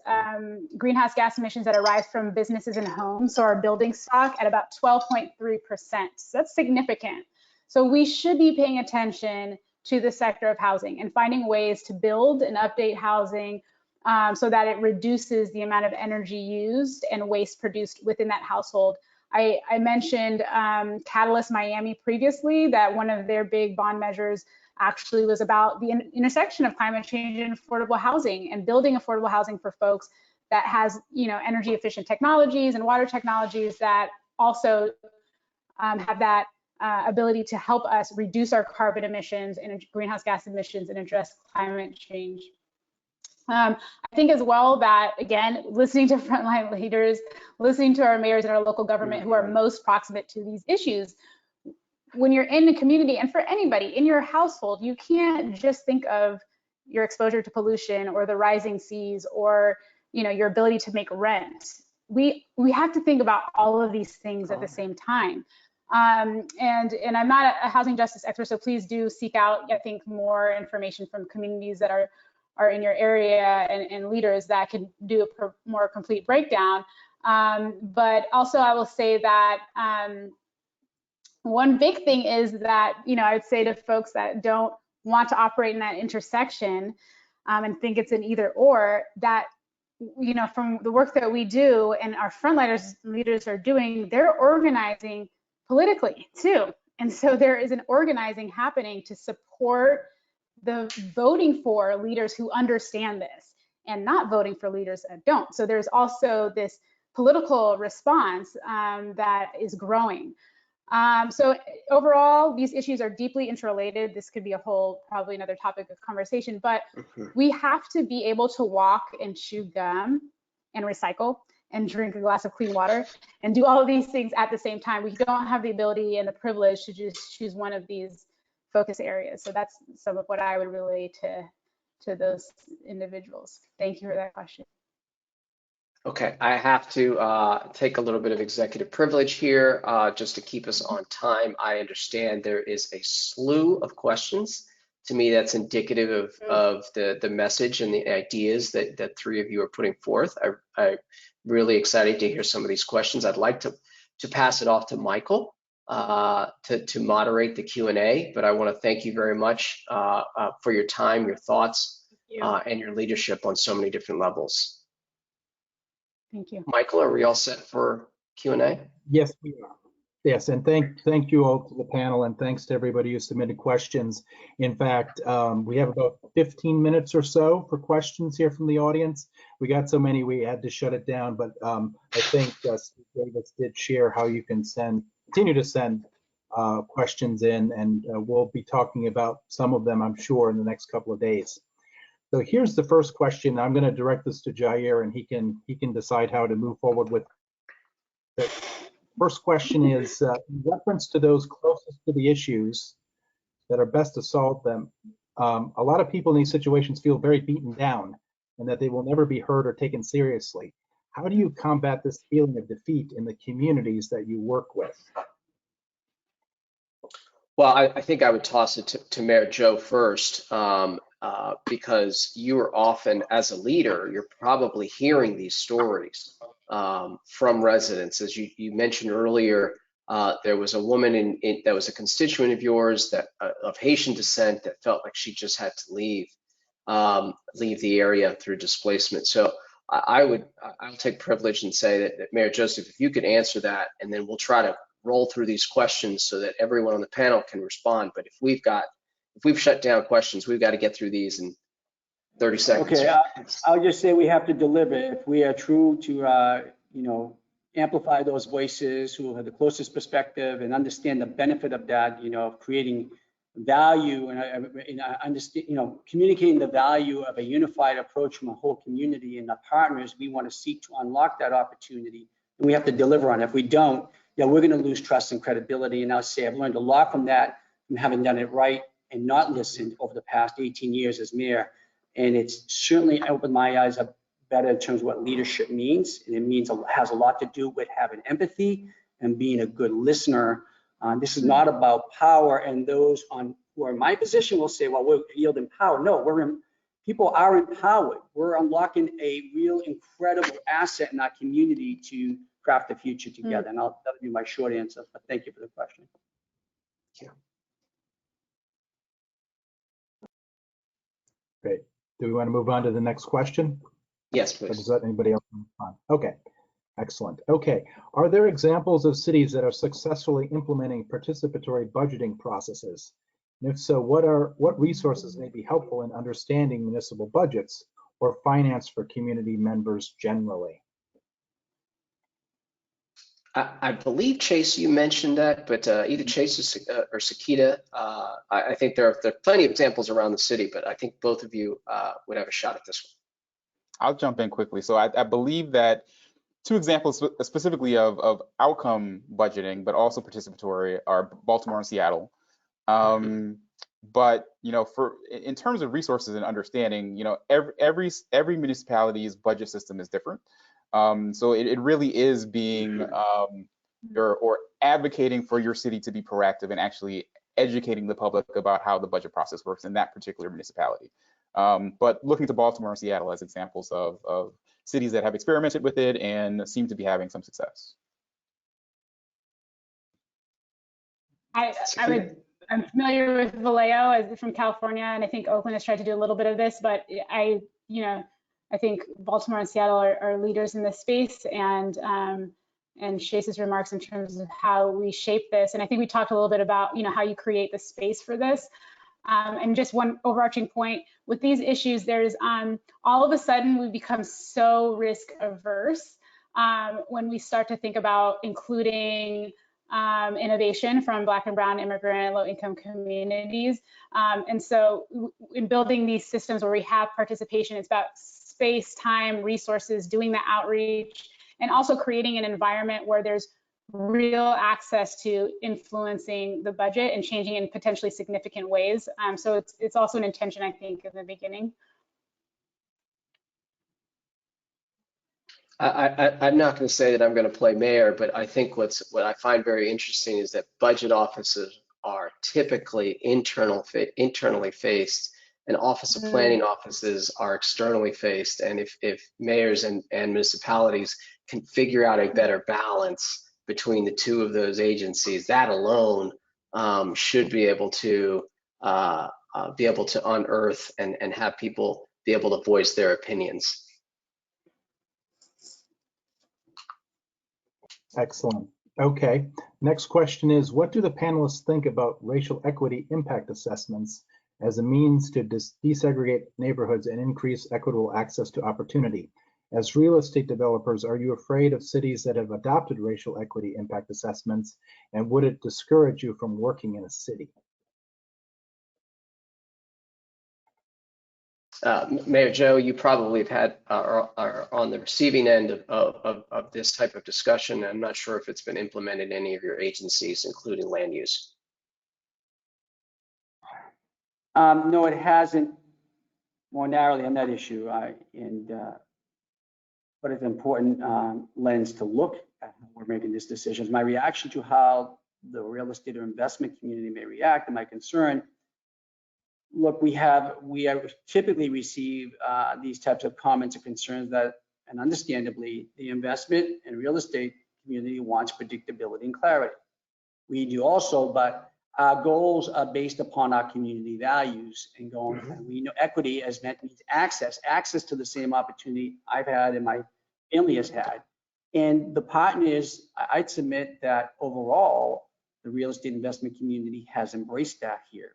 G: greenhouse gas emissions that arise from businesses and homes, so our building stock at about 12.3%. So that's significant. So we should be paying attention to the sector of housing and finding ways to build and update housing so that it reduces the amount of energy used and waste produced within that household. I mentioned Catalyst Miami previously, that one of their big bond measures actually was about the intersection of climate change and affordable housing, and building affordable housing for folks that has, energy efficient technologies and water technologies that also have that ability to help us reduce our carbon emissions and greenhouse gas emissions and address climate change. I think as well that, again, listening to frontline leaders, listening to our mayors and our local government who are most proximate to these issues, when you're in the community, and for anybody in your household, you can't just think of your exposure to pollution or the rising seas or your ability to make rent. We have to think about all of these things at the same time. And I'm not a housing justice expert, so please do seek out, I think, more information from communities that are in your area and leaders that can do a more complete breakdown. But also I will say that one big thing is that, I would say to folks that don't want to operate in that intersection and think it's an either or, that, from the work that we do and our frontline leaders are doing, they're organizing politically too. And so there is an organizing happening to support the voting for leaders who understand this and not voting for leaders that don't. So there's also this political response that is growing. So overall, these issues are deeply interrelated. This could be probably another topic of conversation, but we have to be able to walk and chew gum and recycle and drink a glass of clean water and do all of these things at the same time. We don't have the ability and the privilege to just choose one of these focus areas. So that's some of what I would relate to those individuals. Thank you for that question.
E: Okay, I have to take a little bit of executive privilege here just to keep us on time. I understand there is a slew of questions. To me, that's indicative of the message and the ideas that three of you are putting forth. I'm really excited to hear some of these questions. I'd like to pass it off to Michael to moderate the Q&A, but I want to thank you very much for your time, your thoughts, and your leadership on so many different levels.
G: Thank you.
E: Michael, are we all set for Q&A?
A: Yes, we are. Yes, and thank you all to the panel, and thanks to everybody who submitted questions. In fact, we have about 15 minutes or so for questions here from the audience. We got so many we had to shut it down, but I think Steve Davis did share how you can continue to send questions in, and we'll be talking about some of them, I'm sure, in the next couple of days. So here's the first question. I'm going to direct this to Jair, and he can decide how to move forward with it. First question is, in reference to those closest to the issues that are best to solve them, a lot of people in these situations feel very beaten down and that they will never be heard or taken seriously. How do you combat this feeling of defeat in the communities that you work with?
E: Well, I think I would toss it to Mayor Joe first, because you are often, as a leader, you're probably hearing these stories from residents. As you mentioned earlier, there was a woman that was a constituent of yours that of Haitian descent that felt like she just had to leave the area through displacement. So I'll take privilege and say that Mayor Joseph, if you could answer that, and then we'll try to roll through these questions so that everyone on the panel can respond. But if we've shut down questions, we've got to get through these in 30 seconds.
F: Okay, I'll just say we have to deliver. If we are true to, amplify those voices who have the closest perspective and understand the benefit of that, of creating value and understand, communicating the value of a unified approach from a whole community and the partners we want to seek to unlock that opportunity, and we have to deliver on it. If we don't, we're going to lose trust and credibility. And I'll say I've learned a lot from that, from having done it right and not listened over the past 18 years as mayor. And it's certainly opened my eyes up better in terms of what leadership means. And it has a lot to do with having empathy and being a good listener. This is not about power, and those who are in my position will say, well, we're yielding power. No, people are empowered. We're unlocking a real incredible asset in our community to craft the future together. And that'll be my short answer, but thank you for the question.
E: Yeah.
A: Great. Do we want to move on to the next question?
E: Yes,
A: Or
E: please.
A: does that anybody else want to move on? Okay, excellent. Okay, are there examples of cities that are successfully implementing participatory budgeting processes? And if so, what resources may be helpful in understanding municipal budgets or finance for community members generally?
E: I believe, Chase, you mentioned that, but either Chase or Sakita, I think there are plenty of examples around the city, but I think both of you would have a shot at this one.
H: I'll jump in quickly. So I believe that two examples specifically of outcome budgeting, but also participatory, are Baltimore and Seattle. But in terms of resources and understanding, every municipality's budget system is different. So it really is being or advocating for your city to be proactive and actually educating the public about how the budget process works in that particular municipality. But looking to Baltimore and Seattle as examples of cities that have experimented with it and seem to be having some success.
G: I'm familiar with Vallejo from California, and I think Oakland has tried to do a little bit of this, but I think Baltimore and Seattle are leaders in this space, and Chase's remarks in terms of how we shape this. And I think we talked a little bit about, how you create the space for this. And just one overarching point with these issues, there's all of a sudden we become so risk averse when we start to think about including innovation from Black and Brown immigrant low-income communities. And so in building these systems where we have participation, it's about space, time, resources, doing the outreach, and also creating an environment where there's real access to influencing the budget and changing in potentially significant ways. So it's also an intention, I think, in the beginning.
E: I'm not going to say that I'm going to play mayor, but I think what I find very interesting is that budget offices are typically internally faced, and office of planning offices are externally faced. And if mayors and municipalities can figure out a better balance between the two of those agencies, that alone should be able to unearth and have people be able to voice their opinions.
A: Excellent. Okay. Next question is, what do the panelists think about racial equity impact assessments as a means to desegregate neighborhoods and increase equitable access to opportunity? As real estate developers, are you afraid of cities that have adopted racial equity impact assessments, and would it discourage you from working in a city?
E: Mayor Joe, you probably have had are on the receiving end of this type of discussion. I'm not sure if it's been implemented in any of your agencies, including land use.
F: No, it hasn't. More narrowly on that issue, but it's an important lens to look at when we're making these decisions. My reaction to how the real estate or investment community may react, and my concern. Look, we typically receive these types of comments and concerns that, and understandably, the investment and real estate community wants predictability and clarity. We do also, but our goals are based upon our community values and going. And we know equity as means access to the same opportunity I've had and my family has had. And the partners, I'd submit that overall, the real estate investment community has embraced that here.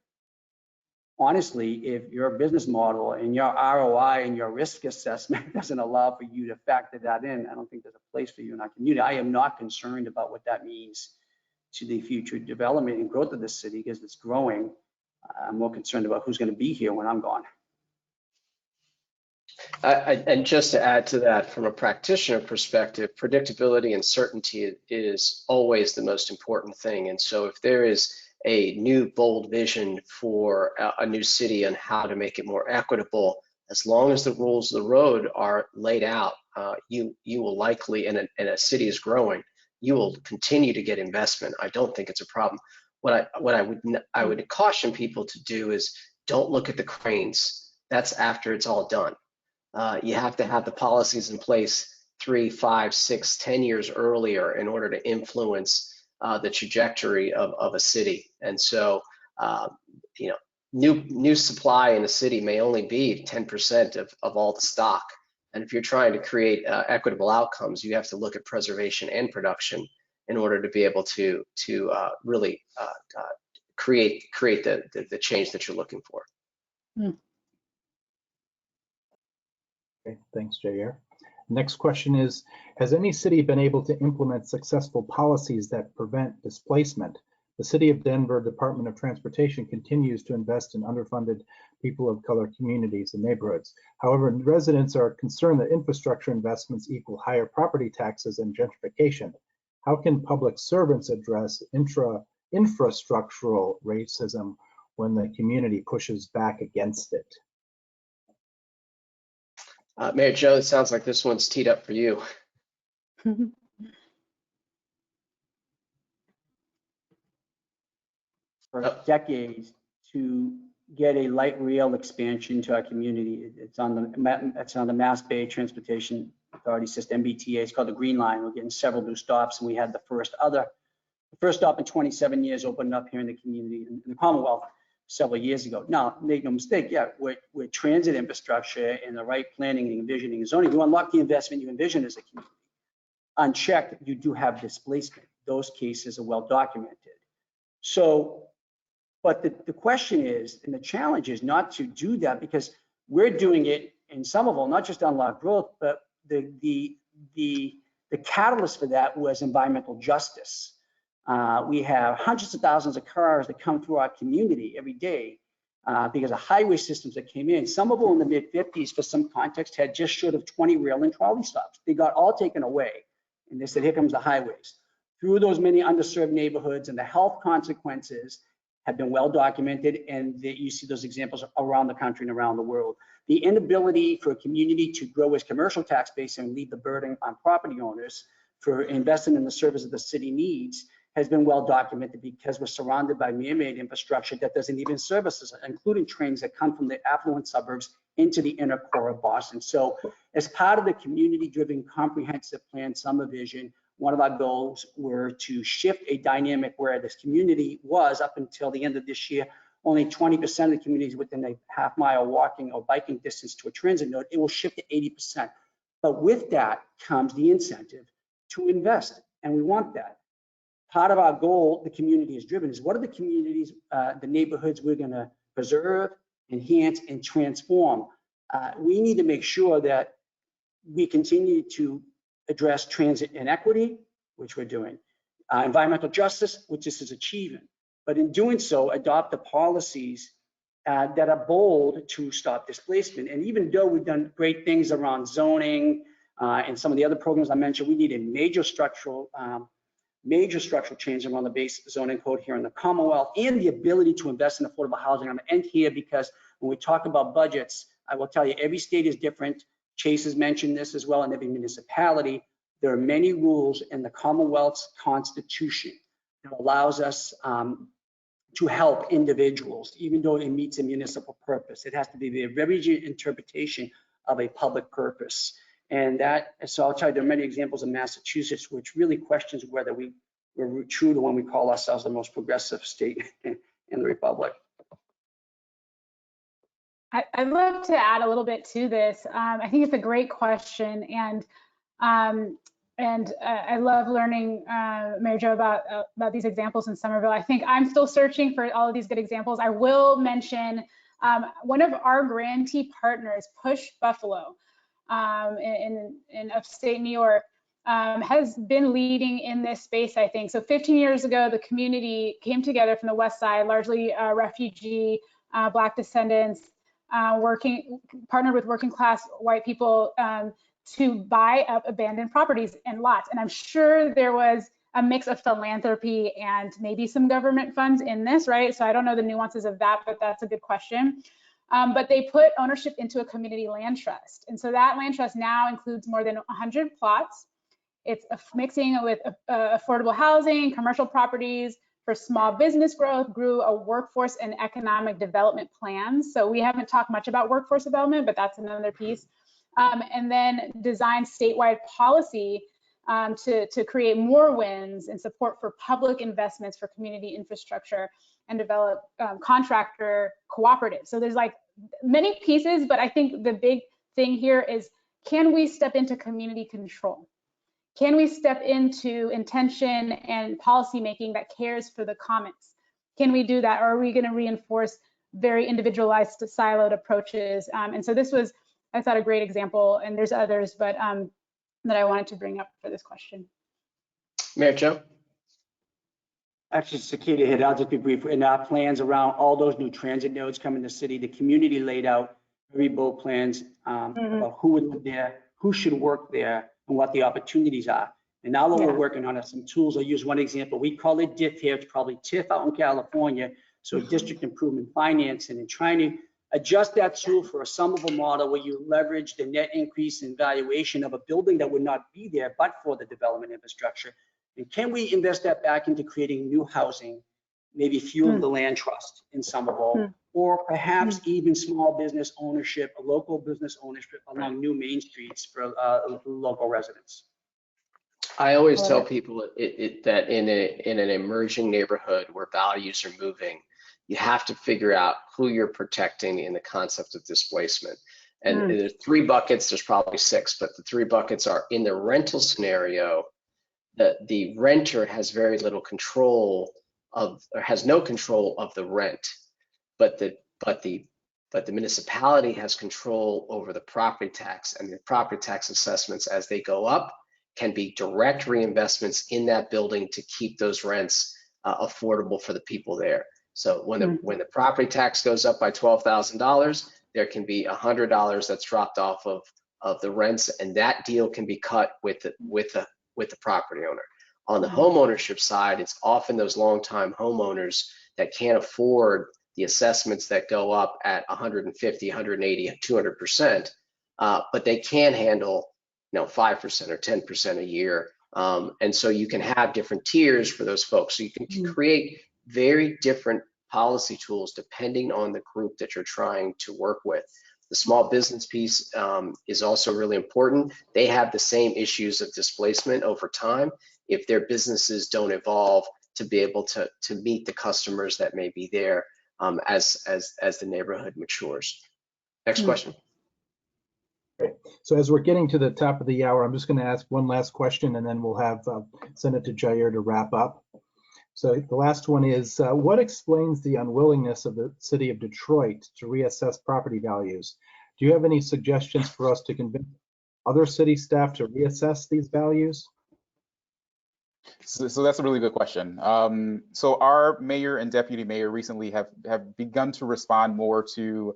F: Honestly, if your business model and your ROI and your risk assessment doesn't allow for you to factor that in, I don't think there's a place for you in our community. I am not concerned about what that means to the future development and growth of this city because it's growing. I'm more concerned about who's going to be here when I'm gone.
E: And just to add to that, from a practitioner perspective, predictability and certainty is always the most important thing. And so if there is a new bold vision for a new city on how to make it more equitable, As long as the rules of the road are laid out, you will likely, and a city is growing, you will continue to get investment. I don't think it's a problem. What I would caution people to do is don't look at the cranes. That's after it's all done. You have to have the policies in place 3, 5, 6, 10 years earlier in order to influence the trajectory of a city. And so, you know, new supply in a city may only be 10% of all the stock. And if you're trying to create equitable outcomes, you have to look at preservation and production in order to be able to really create the change that you're looking for.
A: Okay, thanks, Jair. Next question is, has any city been able to implement successful policies that prevent displacement? The City of Denver Department of Transportation continues to invest in underfunded people of color communities and neighborhoods. However, residents are concerned that infrastructure investments equal higher property taxes and gentrification. How can public servants address infrastructural racism when the community pushes back against it?
E: Mayor Joe, it sounds like this one's teed up for you.
F: For decades to get a light rail expansion to our community. It's on the Mass Bay Transportation Authority system, MBTA. It's called the Green Line. We're getting several new stops, and we had the first stop in 27 years opened up here in the community in the Commonwealth several years ago. Now, make no mistake, yeah, with transit infrastructure and the right planning and envisioning and zoning, you unlock the investment you envision as a community. Unchecked, you do have displacement. Those cases are well documented. So, but the question is, and the challenge is not to do that, because we're doing it in Somerville, not just unlock growth, but the catalyst for that was environmental justice. We have hundreds of thousands of cars that come through our community every day because of highway systems that came in. Somerville in the mid-50s, for some context, had just short of 20 rail and trolley stops. They got all taken away, and they said, here comes the highways. Through those many underserved neighborhoods, and the health consequences have been well documented, and you see those examples around the country and around the world. The inability for a community to grow its commercial tax base and leave the burden on property owners for investing in the service that the city needs has been well documented, because we're surrounded by man-made infrastructure that doesn't even service us, including trains that come from the affluent suburbs into the inner core of Boston. So as part of the community-driven comprehensive plan Summer Vision, one of our goals were to shift a dynamic where this community was, up until the end of this year, only 20% of the communities within a half-mile walking or biking distance to a transit node. It will shift to 80%. But with that comes the incentive to invest, and we want that. Part of our goal, the community is driven, is what are the communities, the neighborhoods we're going to preserve, enhance, and transform. We need to make sure that we continue to address transit inequity, which we're doing, environmental justice, which this is achieving. But in doing so, adopt the policies that are bold to stop displacement. And even though we've done great things around zoning and some of the other programs I mentioned, we need a major structural change around the base zoning code here in the Commonwealth, and the ability to invest in affordable housing. I'm going to end here, because when we talk about budgets, I will tell you every state is different. Chase has mentioned this as well, in every municipality. There are many rules in the Commonwealth's Constitution that allows us to help individuals, even though it meets a municipal purpose. It has to be the very interpretation of a public purpose. And so I'll tell you, there are many examples in Massachusetts which really questions whether we're true to when we call ourselves the most progressive state in the Republic.
G: I'd love to add a little bit to this. I think it's a great question, and I love learning, Mayor Joe, about these examples in Somerville. I think I'm still searching for all of these good examples. I will mention one of our grantee partners, Push Buffalo, in upstate New York, has been leading in this space, I think. So 15 years ago, the community came together from the West Side, largely refugee, Black descendants, partnered with working class white people to buy up abandoned properties and lots. And I'm sure there was a mix of philanthropy and maybe some government funds in this, right? So I don't know the nuances of that, but that's a good question. but they put ownership into a community land trust. And so that land trust now includes more than 100 plots. It's mixing with affordable housing, commercial properties for small business growth, grew a workforce and economic development plans. So we haven't talked much about workforce development, but that's another piece. And then design statewide policy to create more wins and support for public investments for community infrastructure and develop contractor cooperatives. So there's like many pieces, but I think the big thing here is, can we step into community control? Can we step into intention and policy making that cares for the commons? Can we do that, or are we going to reinforce very individualized, siloed approaches? And so this was, I thought, a great example, and there's others, but that I wanted to bring up for this question.
E: Mayor Joe?
F: Actually, Sakita hit, I'll just be brief. In our plans around all those new transit nodes coming to the city, the community laid out very bold plans about who would live there, who should work there, and what the opportunities are. And now that we're working on it, some tools, I'll use one example. We call it DIF here, it's probably TIF out in California. So District Improvement Financing, and trying to adjust that tool for a Somerville model where you leverage the net increase in valuation of a building that would not be there but for the development infrastructure. And can we invest that back into creating new housing, maybe fuel the land trust in Somerville, or perhaps even small business ownership, a local business ownership along new main streets for local residents?
E: I always tell people that in an emerging neighborhood where values are moving, you have to figure out who you're protecting in the concept of displacement. And there's 3 buckets, there's probably 6, but the 3 buckets are: in the rental scenario, the renter has very little control of, or has no control of the rent, but the municipality has control over the property tax, and the property tax assessments as they go up can be direct reinvestments in that building to keep those rents affordable for the people there. So when the property tax goes up by $12,000, there can be $100 that's dropped off of the rents, and that deal can be cut with the property owner. On the home ownership side, it's often those longtime homeowners that can't afford the assessments that go up at 150, 180, 200%, but they can handle 5% or 10% a year. And so you can have different tiers for those folks. So you can create very different policy tools depending on the group that you're trying to work with. The small business piece is also really important. They have the same issues of displacement over time if their businesses don't evolve to be able to meet the customers that may be there as the neighborhood matures. Next question.
A: Great. So as we're getting to the top of the hour, I'm just going to ask one last question, and then we'll have send it to Jair to wrap up. So the last one is, what explains the unwillingness of the city of Detroit to reassess property values? Do you have any suggestions for us to convince other city staff to reassess these values?
H: So that's a really good question. So our mayor and deputy mayor recently have begun to respond more to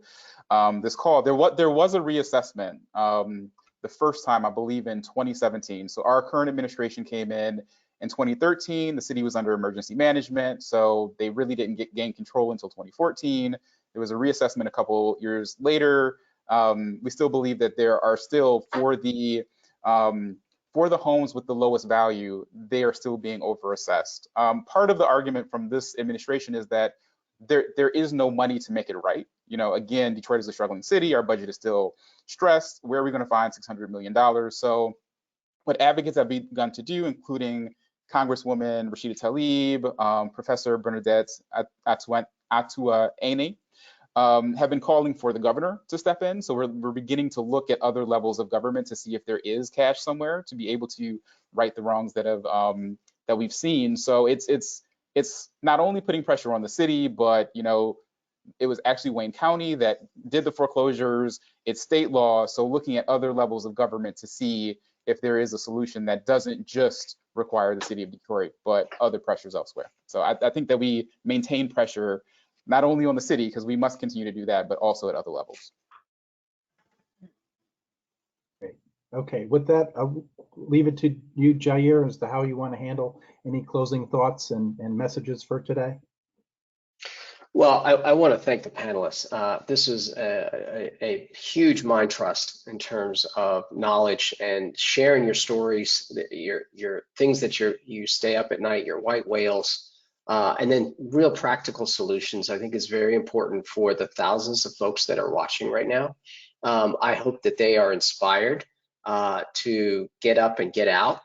H: this call. There was a reassessment the first time, I believe, in 2017. So our current administration came in 2013. The city was under emergency management, so they really didn't gain control until 2014. There was a reassessment a couple years later. We still believe that there are still, for the homes with the lowest value, they are still being overassessed. Part of the argument from this administration is that there is no money to make it right. Again, Detroit is a struggling city. Our budget is still stressed. Where are we going to find $600 million? So what advocates have begun to do, including Congresswoman Rashida Tlaib, Professor Bernadette Atua-Ene, have been calling for the governor to step in. So we're beginning to look at other levels of government to see if there is cash somewhere to be able to right the wrongs that we've seen. So it's not only putting pressure on the city, but it was actually Wayne County that did the foreclosures. It's state law. So looking at other levels of government to see if there is a solution that doesn't just require the city of Detroit, but other pressures elsewhere. So I think that we maintain pressure not only on the city, because we must continue to do that, but also at other levels.
A: Great. Okay, with that, I'll leave it to you, Jair, as to how you want to handle any closing thoughts and messages for today.
E: Well, I want to thank the panelists. This is a huge mind trust in terms of knowledge and sharing your stories, your things that you stay up at night, your white whales, and then real practical solutions. I think is very important for the thousands of folks that are watching right now. I hope that they are inspired to get up and get out,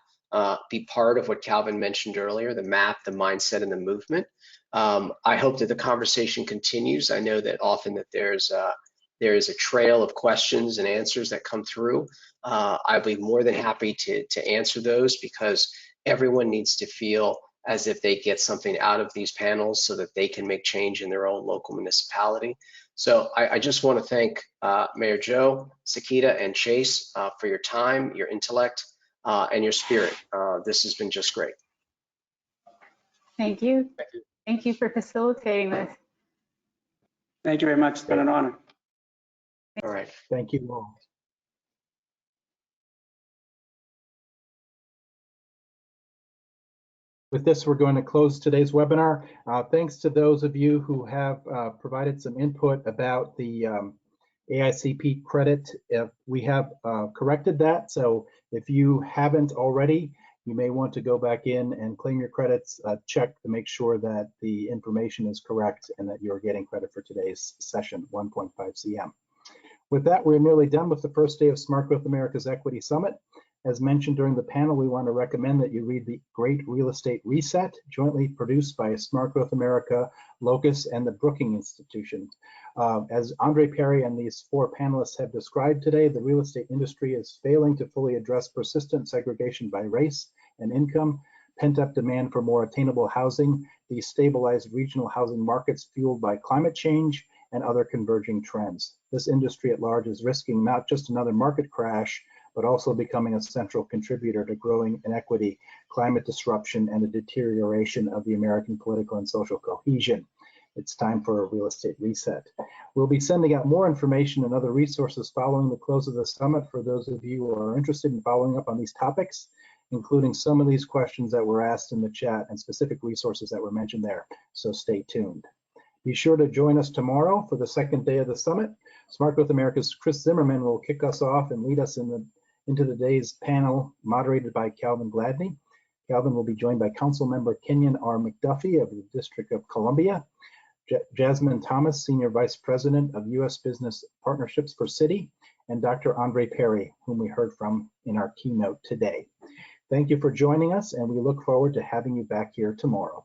E: be part of what Calvin mentioned earlier, the map, the mindset, and the movement. I hope that the conversation continues. I know that often that there is a trail of questions and answers that come through. I'll be more than happy to answer those, because everyone needs to feel as if they get something out of these panels so that they can make change in their own local municipality. So I just want to thank Mayor Joe, Sakita, and Chase for your time, your intellect, and your spirit. This has been just great.
G: Thank you. Thank you for facilitating this.
F: Thank you very much. It's been an honor.
E: All right.
A: Thank you all. With this, we're going to close today's webinar. Thanks to those of you who have provided some input about the AICP credit. We have corrected that, so if you haven't already, you may want to go back in and claim your credits, check to make sure that the information is correct and that you're getting credit for today's session, 1.5 CM. With that, we're nearly done with the first day of Smart Growth America's Equity Summit. As mentioned during the panel, we want to recommend that you read The Great Real Estate Reset, jointly produced by Smart Growth America, Locus, and the Brookings Institution. As Andre Perry and these four panelists have described today, the real estate industry is failing to fully address persistent segregation by race and income, pent-up demand for more attainable housing, destabilized regional housing markets fueled by climate change, and other converging trends. This industry at large is risking not just another market crash, but also becoming a central contributor to growing inequity, climate disruption, and the deterioration of the American political and social cohesion. It's time for a real estate reset. We'll be sending out more information and other resources following the close of the summit for those of you who are interested in following up on these topics, including some of these questions that were asked in the chat and specific resources that were mentioned there, so stay tuned. Be sure to join us tomorrow for the second day of the summit. Smart Growth America's Chris Zimmerman will kick us off and lead us into the day's panel moderated by Calvin Gladney. Calvin will be joined by Council Member Kenyon R. McDuffie of the District of Columbia, Jasmine Thomas, Senior Vice President of U.S. Business Partnerships for Citi, and Dr. Andre Perry, whom we heard from in our keynote today. Thank you for joining us, and we look forward to having you back here tomorrow.